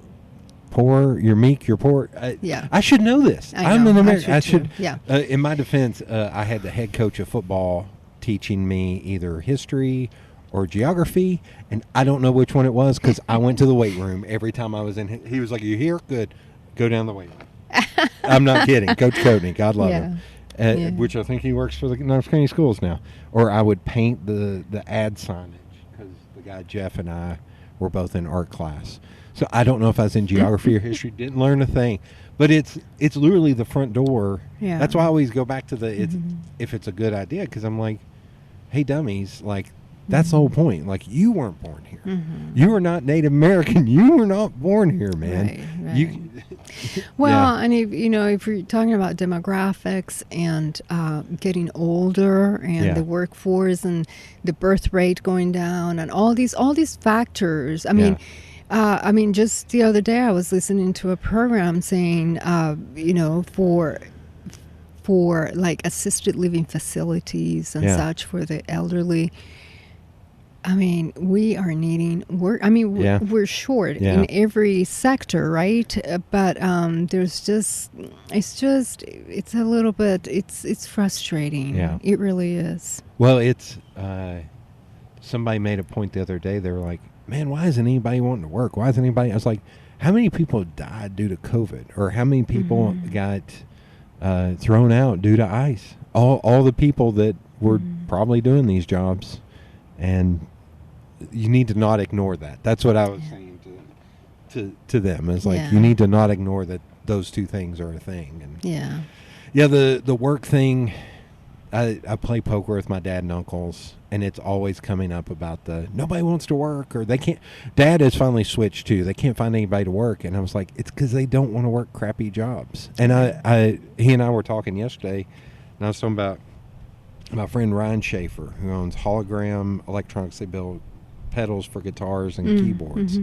your meek, your poor." Yeah. I should know this. I I'm know, an I American. should too. Yeah. In my defense, I had the head coach of football teaching me either history or geography, and I don't know which one it was because I went to the weight room every time I was in. He was like, "You here? Good. Go down the weight room." I'm not kidding. Coach Coatney, God love him. Yeah. Which I think he works for the Knoxville County Schools now. Or I would paint the ad signage because the guy Jeff and I were both in art class. So I don't know if I was in geography or history. Didn't learn a thing, but it's literally the front door. Yeah. That's why I always go back to if it's a good idea, because I'm like, hey dummies, like that's the whole point. Like, you weren't born here. You are not Native American. You were not born here, man. Right. You. Well, Yeah. and if you're talking about demographics and getting older and Yeah. the workforce and the birth rate going down and all these factors, I mean, just the other day I was listening to a program saying, for like assisted living facilities and Yeah. such for the elderly. I mean, we are needing work. I mean, Yeah. we're short Yeah. in every sector, right? But it's a little bit, it's frustrating. Yeah. It really is. Well, it's somebody made a point the other day. They were like, "Man, why isn't anybody wanting to work? Why isn't anybody?" I was like, "How many people died due to COVID, or how many people got thrown out due to ICE? All the people that were probably doing these jobs." And you need to not ignore that. That's what I was saying to them. It's like, Yeah. you need to not ignore that those two things are a thing. And Yeah. the work thing. I play poker with my dad and uncles, and it's always coming up about nobody wants to work, or they can't. Dad has finally switched too. They can't find anybody to work, and I was like, it's because they don't want to work crappy jobs. And he and I were talking yesterday, and I was talking about my friend Ryan Schaefer, who owns Hologram Electronics. They build pedals for guitars and keyboards.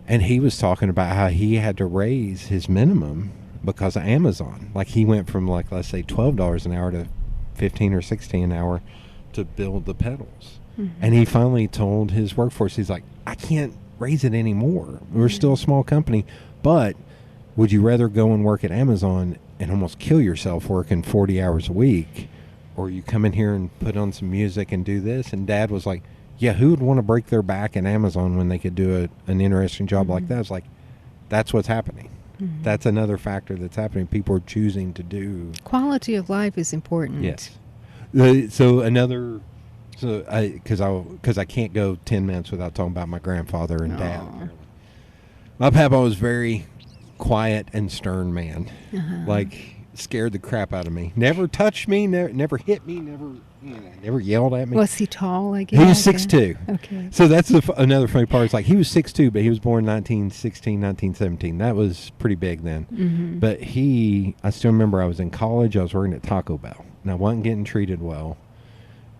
And he was talking about how he had to raise his minimum because of Amazon. Like, he went from, like, let's say $12 an hour to 15 or 16 an hour to build the pedals. And he finally told his workforce, he's like, I can't raise it anymore. We're still a small company, but would you rather go and work at Amazon and almost kill yourself working 40 hours a week, or you come in here and put on some music and do this? And Dad was like, yeah, who would want to break their back in Amazon when they could do an interesting job like that? It's like, that's what's happening. That's another factor that's happening. People are choosing to do. Quality of life is important. Yes. Because I can't go 10 minutes without talking about my grandfather and dad. My papa was very quiet and stern man. Like, scared the crap out of me. Never touched me, never hit me, never yelled at me. Was he tall? Like, he was 6'2". Okay. So that's another funny part. It's like, he was 6'2", but he was born 1916, 1917. That was pretty big then. But I still remember I was in college. I was working at Taco Bell, and I wasn't getting treated well.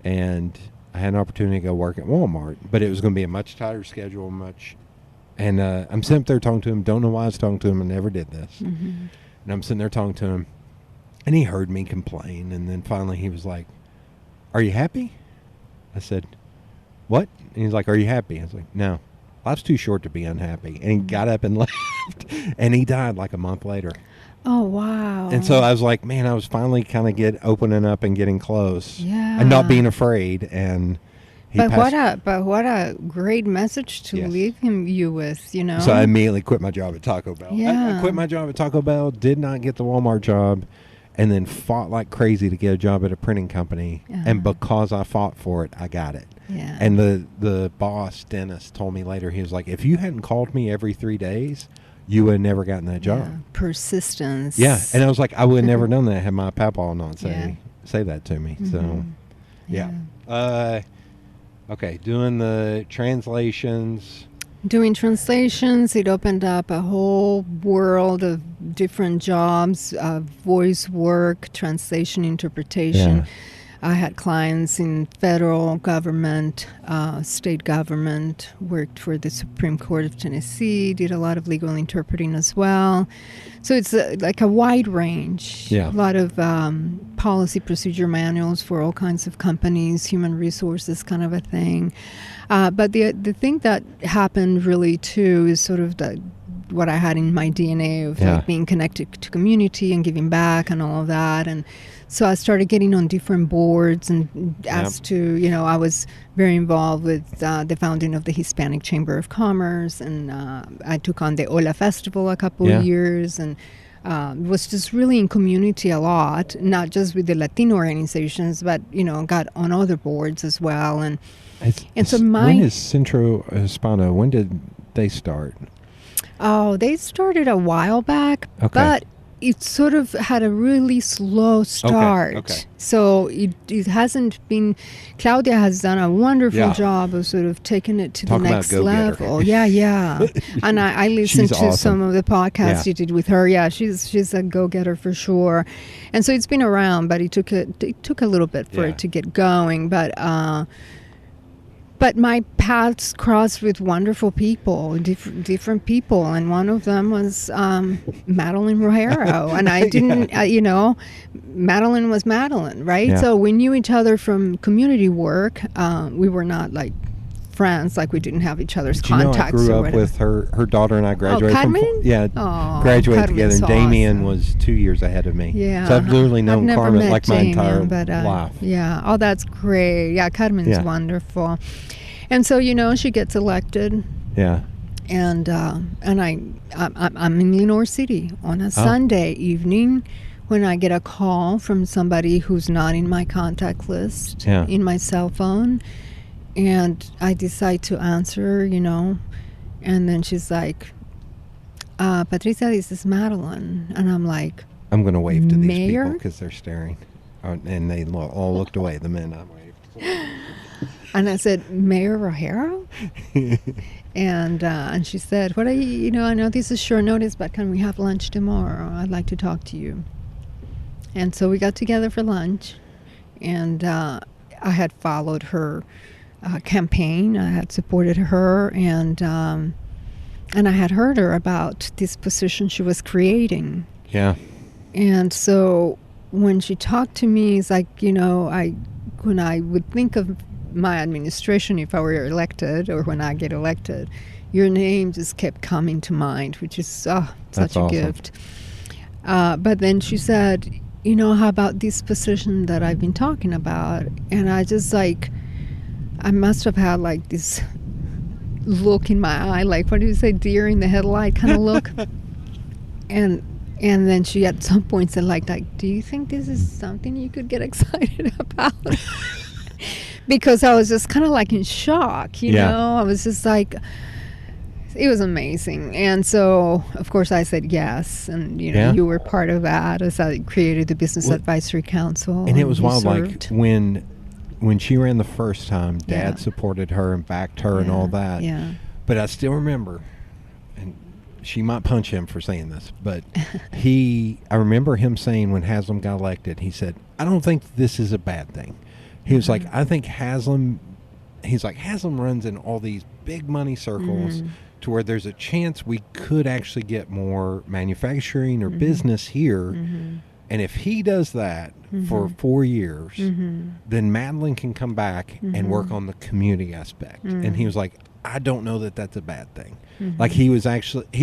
And I had an opportunity to go work at Walmart, but it was going to be a much tighter schedule, and I'm sitting up there talking to him. Don't know why I was talking to him. I never did this. And I'm sitting there talking to him, and he heard me complain, and then finally he was like, are you happy? I said, what? And he's like, are you happy? I was like, no, life's too short to be unhappy. And he got up and left, and he died like a month later. Oh, wow. And so I was like, man, I was finally kind of opening up and getting close. Yeah. And not being afraid. And what a great message to leave you with, you know. So I immediately quit my job at Taco Bell. Yeah. I quit my job at Taco Bell, did not get the Walmart job, and then fought like crazy to get a job at a printing company. And because I fought for it, I got it. Yeah. And the boss, Dennis, told me later, he was like, if you hadn't called me every 3 days, you would have never gotten that job. Yeah. Persistence. Yeah. And I was like, I would have never done that had my papa not say that to me. So, okay, doing the translations. Doing translations, it opened up a whole world of different jobs, voice work, translation, interpretation. Yeah. I had clients in federal government, state government, worked for the Supreme Court of Tennessee, did a lot of legal interpreting as well. So it's like a wide range. Yeah. A lot of policy procedure manuals for all kinds of companies, human resources kind of a thing. But the thing that happened really too is sort of what I had in my DNA of like being connected to community and giving back and all of that. And so I started getting on different boards and asked to, I was very involved with the founding of the Hispanic Chamber of Commerce, and I took on the Ola Festival a couple of years, and was just really in community a lot, not just with the Latino organizations, but, got on other boards as well. And so when is Centro Hispano, when did they start? Oh, they started a while back, but it sort of had a really slow start. Okay. So it hasn't been. Claudia has done a wonderful job of sort of taking it to the next level. Yeah. And I listened to some of the podcasts you did with her. Yeah, she's a go-getter for sure. And so it's been around, but it took a little bit for it to get going. But my paths crossed with wonderful people, different people, and one of them was Madeline Rojero. And I didn't, Madeline was Madeline, right? Yeah. So we knew each other from community work. We were not like friends, like we didn't have each other's contacts. I grew up with her daughter, and I graduated Carmen? Graduated together. And Damien awesome. was 2 years ahead of me. Yeah. So I've literally known Carmen like my entire Damien, life. Yeah. Oh, that's great. Yeah, Carmen's wonderful. And so, she gets elected. Yeah. And I'm in Lenore City on a Sunday evening when I get a call from somebody who's not in my contact list in my cell phone. And I decide to answer, and then she's like, Patricia, this is Madeline. And I'm like, I'm going to wave to these Mayor? people because they're staring. And they all looked away the minute I waved. And I said, Mayor Rojero? and she said, what are you, I know this is short notice, but can we have lunch tomorrow? I'd like to talk to you. And so we got together for lunch, and I had followed her campaign. I had supported her, and I had heard her about this position she was creating Yeah. And so when she talked to me, it's like, when I would think of my administration, if I were elected or when I get elected, your name just kept coming to mind, which is such awesome. a gift. But then she said, how about this position that I've been talking about? And I just I must have had this look in my eye, what do you say, deer in the headlight kind of look. and then she at some point said do you think this is something you could get excited about? Because I was just kind of in shock, you know. I was just it was amazing. And so, of course, I said yes. And, you were part of that as I created the Business Advisory Council. And it was wild, when she ran the first time, Dad supported her and backed her and all that. Yeah. But I still remember, and she might punch him for saying this, but I remember him saying when Haslam got elected, he said, I don't think this is a bad thing. He was like, I think Haslam runs in all these big money circles to where there's a chance we could actually get more manufacturing or business here. And if he does that for 4 years, then Madeline can come back and work on the community aspect. And he was like, I don't know that that's a bad thing. He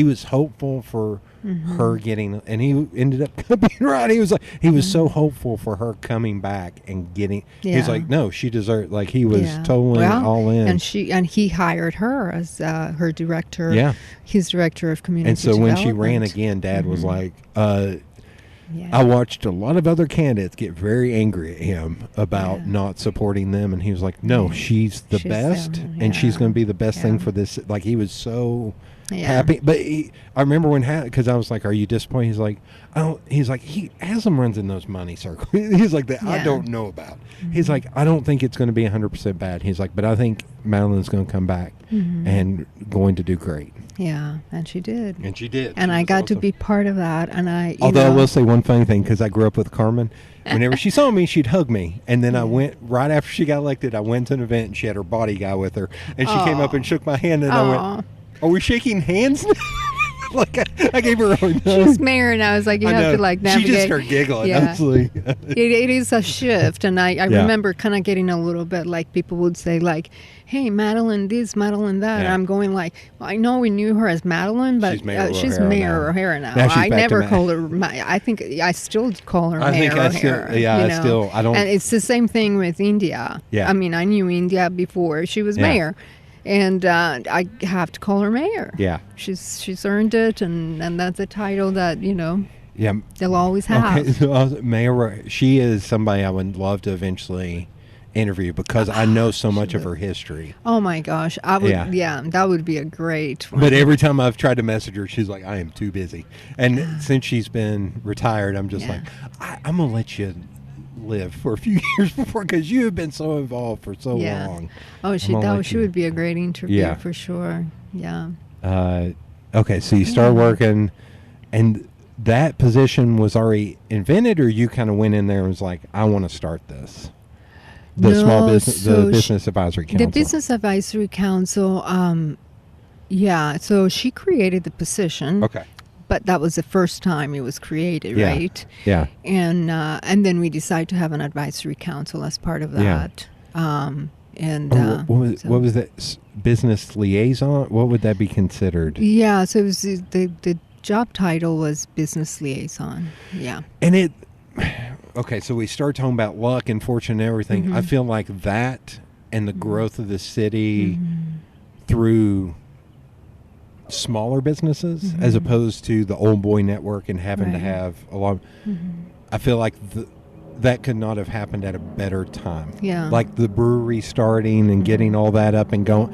was hopeful for her getting, and he ended up being right. He was so hopeful for her coming back and getting. He was like, no, she deserved. He was totally all in. And he hired her as her director. Yeah, his director of community. And so development. when she ran again, Dad was like, I watched a lot of other candidates get very angry at him about not supporting them, and he was like, no, she's the best, and she's going to be the best thing for this. He was so happy. But I remember because I was like, are you disappointed? He's like, oh, Haslam runs in those money circles. He's like, that I don't know about. He's like, I don't think it's going to be 100% bad. He's like, but I think Madeline's going to come back and going to do great. Yeah, and she did. And I got to be part of that. And I will say one funny thing, because I grew up with Carmen. Whenever she saw me, she'd hug me. And then I went, right after she got elected, I went to an event and she had her body guy with her. And she came up and shook my hand, and I went, are we shaking hands now? I gave her a hug. She's mayor, and I was like, you have to navigate. She just started giggling. Yeah. It is a shift, and I remember kind of getting a little bit people would say hey, Madeline this, Madeline that. And I'm going well, I know we knew her as Madeline, but she's Mayor O'Hara now. I never called her. I think I still call her Mayor O'Hara. I don't. And it's the same thing with India. Yeah. I mean, I knew India before she was mayor. And I have to call her mayor. Yeah. She's earned it, and that's a title that, they'll always have. Okay, so Mayor, she is somebody I would love to eventually interview, because I know so much of her history. Oh my gosh. I would, that would be a great one. But every time I've tried to message her, she's like, I am too busy. And since she's been retired, I'm just I'm going to let you live for a few years before, because you have been so involved for so long. Oh, she would be a great interview for sure. Yeah. Okay, so you start working, and that position was already invented, or you kind of went in there and was like, I want to start this? Small business, the Business Advisory Council. The Business Advisory Council, so she created the position. Okay. But that was the first time it was created, right? Yeah. And then we decided to have an advisory council as part of that. What was that? Business liaison? What would that be considered? Yeah, so it was the job title was business liaison. Yeah. And okay, so we start talking about luck and fortune and everything. I feel like that and the growth of the city through smaller businesses as opposed to the old boy network and having to have a lot. I feel like that could not have happened at a better time. Yeah. Like the brewery starting and getting all that up and going.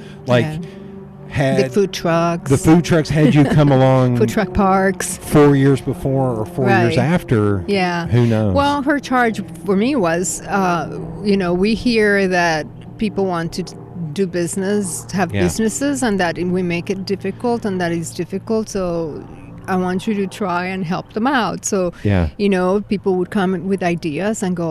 Had the food trucks. The food trucks had you come along. Food truck parks. 4 years before or 4 years after. Yeah. Who knows? Well, her charge for me was, we hear that people want to do business, have businesses, and that we make it difficult, and that is difficult. So I want you to try and help them out. So, people would come with ideas and go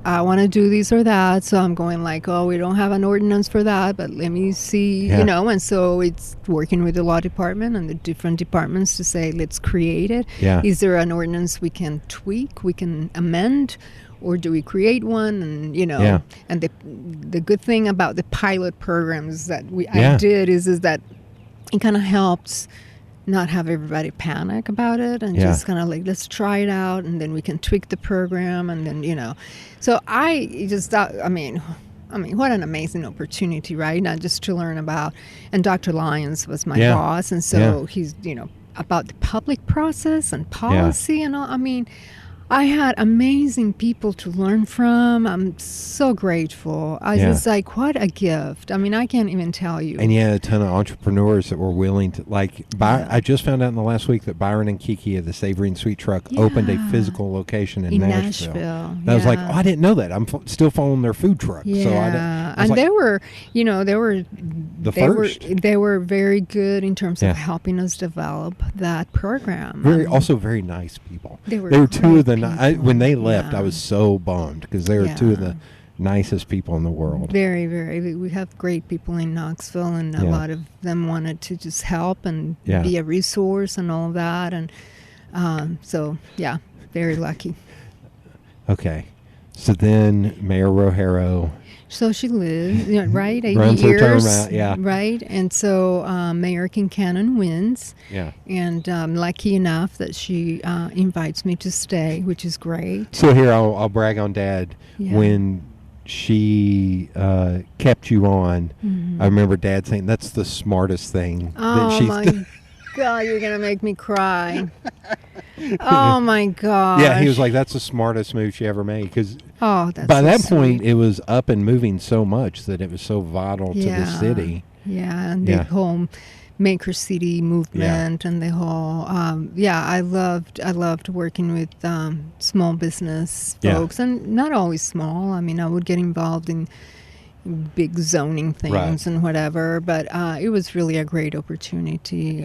I want to do this or that. So I'm going like, oh, we don't have an ordinance for that, but let me see, Yeah. And so it's working with the law department and the different departments to say, let's create it. Yeah. Is there an ordinance we can tweak, we can amend, or do we create one? And, Yeah. and the good thing about the pilot programs that Yeah. I did is that it kind of helps not have everybody panic about it and Yeah. just kind of like, let's try it out, and then we can tweak the program, and then so I just thought, I mean what an amazing opportunity, right? Not just to learn about, and Dr. Lyons was my Yeah. boss, and so Yeah. he's about the public process and policy and all. I mean, I had amazing people to learn from. I'm so grateful. I Yeah. was like, what a gift. I mean, I can't even tell you. And you had a ton of entrepreneurs that were willing to, like, Yeah. I just found out in the last week that Byron and Kiki of the Savory and Sweet Truck opened a Yeah. physical location in Nashville. And I was like, yeah. oh, I didn't know that. I'm still following their food truck. Yeah, So I was and like, they were, the they first. they were very good in terms Yeah. of helping us develop that program. Also very nice people. They were two of the great when they people. left, Yeah. I was so bummed because they were two of Yeah. the nicest people in the world. Very, very. We have great people in Knoxville, and a Yeah. lot of them wanted to just help and Yeah. be a resource and all of that. And so, yeah, very lucky. Okay, so then Mayor Rojero. So she lives, right, 80 Runs her term years, out, yeah. right? And so Mayor Kincannon wins. Yeah. And I'm lucky enough that she invites me to stay, which is great. So here I'll brag on Dad. Yeah. When she kept you on, I remember Dad saying that's the smartest thing that Oh she's my done. God, you're gonna make me cry. Oh my God. Yeah, he was like, that's the smartest move she ever made because Oh, that's by so that sweet. point it was up and moving so much that it was so vital to the Yeah. city. Yeah, and Yeah. the whole Maker City movement and the whole I loved working with small business Yeah. folks, and not always small. I mean, I would get involved in big zoning things Right. and whatever, but it was really a great opportunity.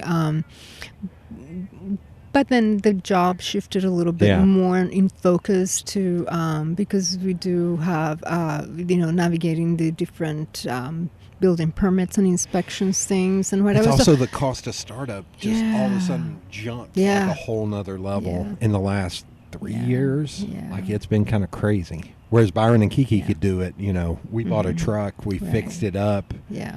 But then the job shifted a little bit Yeah. more in focus to because we do have navigating the different building permits and inspections things and whatever. It's So- also the cost of startup just all of a Yeah. sudden jumped Yeah. like a whole nother level Yeah. in the last 3 Yeah. years. Yeah. Like it's been kind of crazy. Whereas Byron and Kiki Yeah. could do it, we bought a truck, we Right. fixed it up, yeah.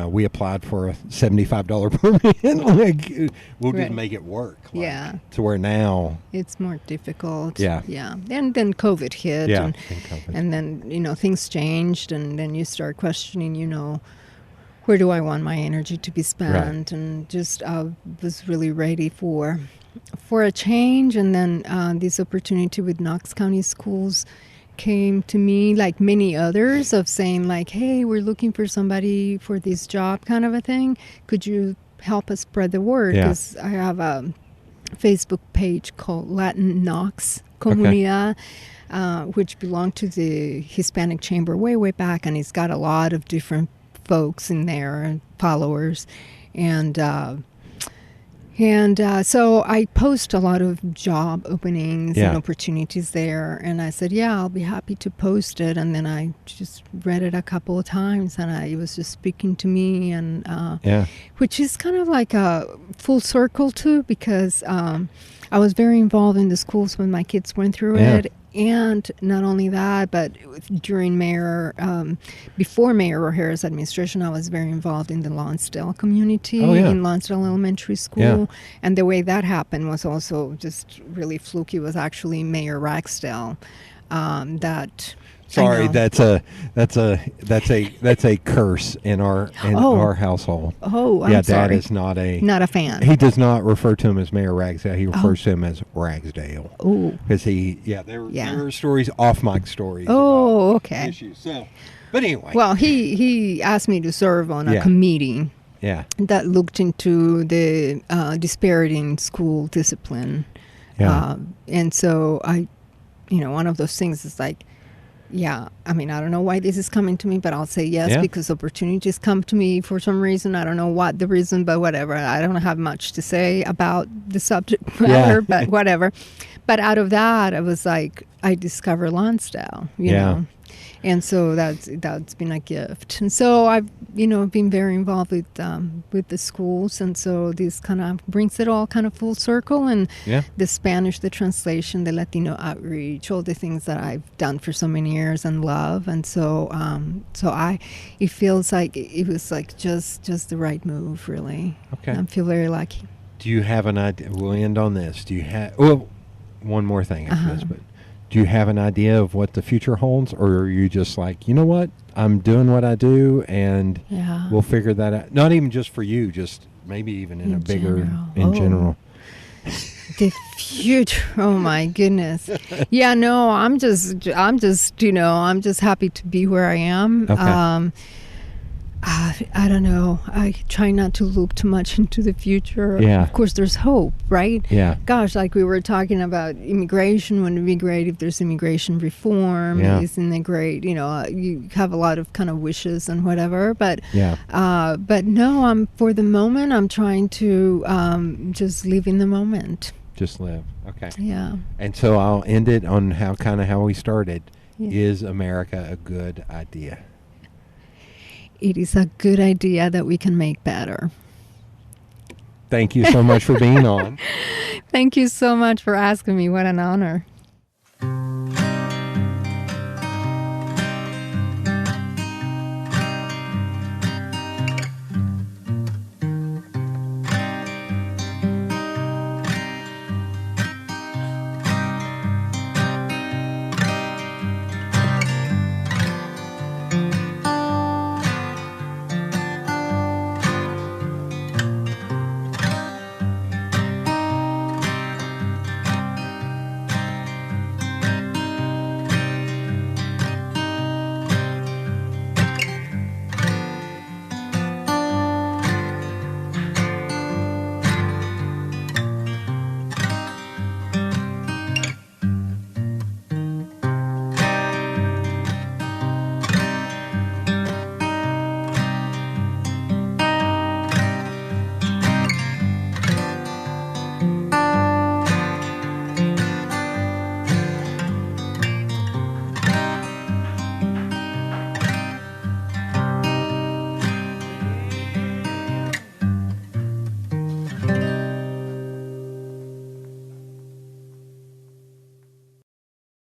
we applied for a $75 permit. Like, we'll just Right. make it work. Like, Yeah. To where now, It's more difficult. Yeah. Yeah. And then COVID hit. yeah. And, in COVID. and then, things changed, and then you start questioning, where do I want my energy to be spent? And just was really ready for a change. And then this opportunity with Knox County Schools came to me, like many others, of saying like, hey, we're looking for somebody for this job kind of a thing. Could you help us spread the word? Yeah. Because I have a Facebook page called Latin Knox Comunidad, which belonged to the Hispanic Chamber way back, and it's got a lot of different folks in there and followers, and so I post a lot of job openings Yeah. and opportunities there, and I said, yeah, I'll be happy to post it. And then I just read it a couple of times, and it was just speaking to me, and Yeah. which is kind of like a full circle too, because I was very involved in the schools when my kids went through Yeah. it. And not only that, but during before Mayor O'Hara's administration, I was very involved in the Lonsdale community, Oh, yeah. in Lonsdale Elementary School. Yeah. And the way that happened was also just really fluky. It was actually Mayor Ragsdale that. Sorry, I know. that's a curse in our our household. Oh, I'm yeah, sorry. Dad is not Not a fan. He does not refer to him as Mayor Ragsdale. He refers to him as Ragsdale. Oh. Because there are stories, off mic stories. Oh, about okay. Issues. So, but anyway. Well, he asked me to serve on a Yeah. committee Yeah. that looked into the disparity in school discipline. Yeah. And so one of those things is like, Yeah, I mean, I don't know why this is coming to me, but I'll say yes because opportunities come to me for some reason. I don't know what the reason, but whatever. I don't have much to say about the subject matter, but whatever. But out of that, I was like, I discovered Lonsdale, you know. And so that's been a gift. And so I've, been very involved with the schools. And so this kind of brings it all kind of full circle. And the Spanish, the translation, the Latino outreach, all the things that I've done for so many years and love. And so it feels like it was like just the right move, really. Okay. I feel very lucky. Do you have an idea? We'll end on this. Do you have, one more thing after this, but do you have an idea of what the future holds, or are you just like, you know what, I'm doing what I do, and we'll figure that out? Not even just for you, just maybe even in a bigger, general. The future, oh my goodness. Yeah, no, I'm just, I'm just happy to be where I am. Okay. I don't know. I try not to look too much into the future. Yeah. Of course, there's hope, right? Yeah. Gosh, like we were talking about immigration, wouldn't it be great if there's immigration reform? Yeah. Isn't it great? You have a lot of kind of wishes and whatever. But but no, for the moment, I'm trying to just live in the moment. Just live. Okay. Yeah. And so I'll end it on how we started. Yeah. Is America a good idea? It is a good idea that we can make better. Thank you so much for being on. Thank you so much for asking me. What an honor.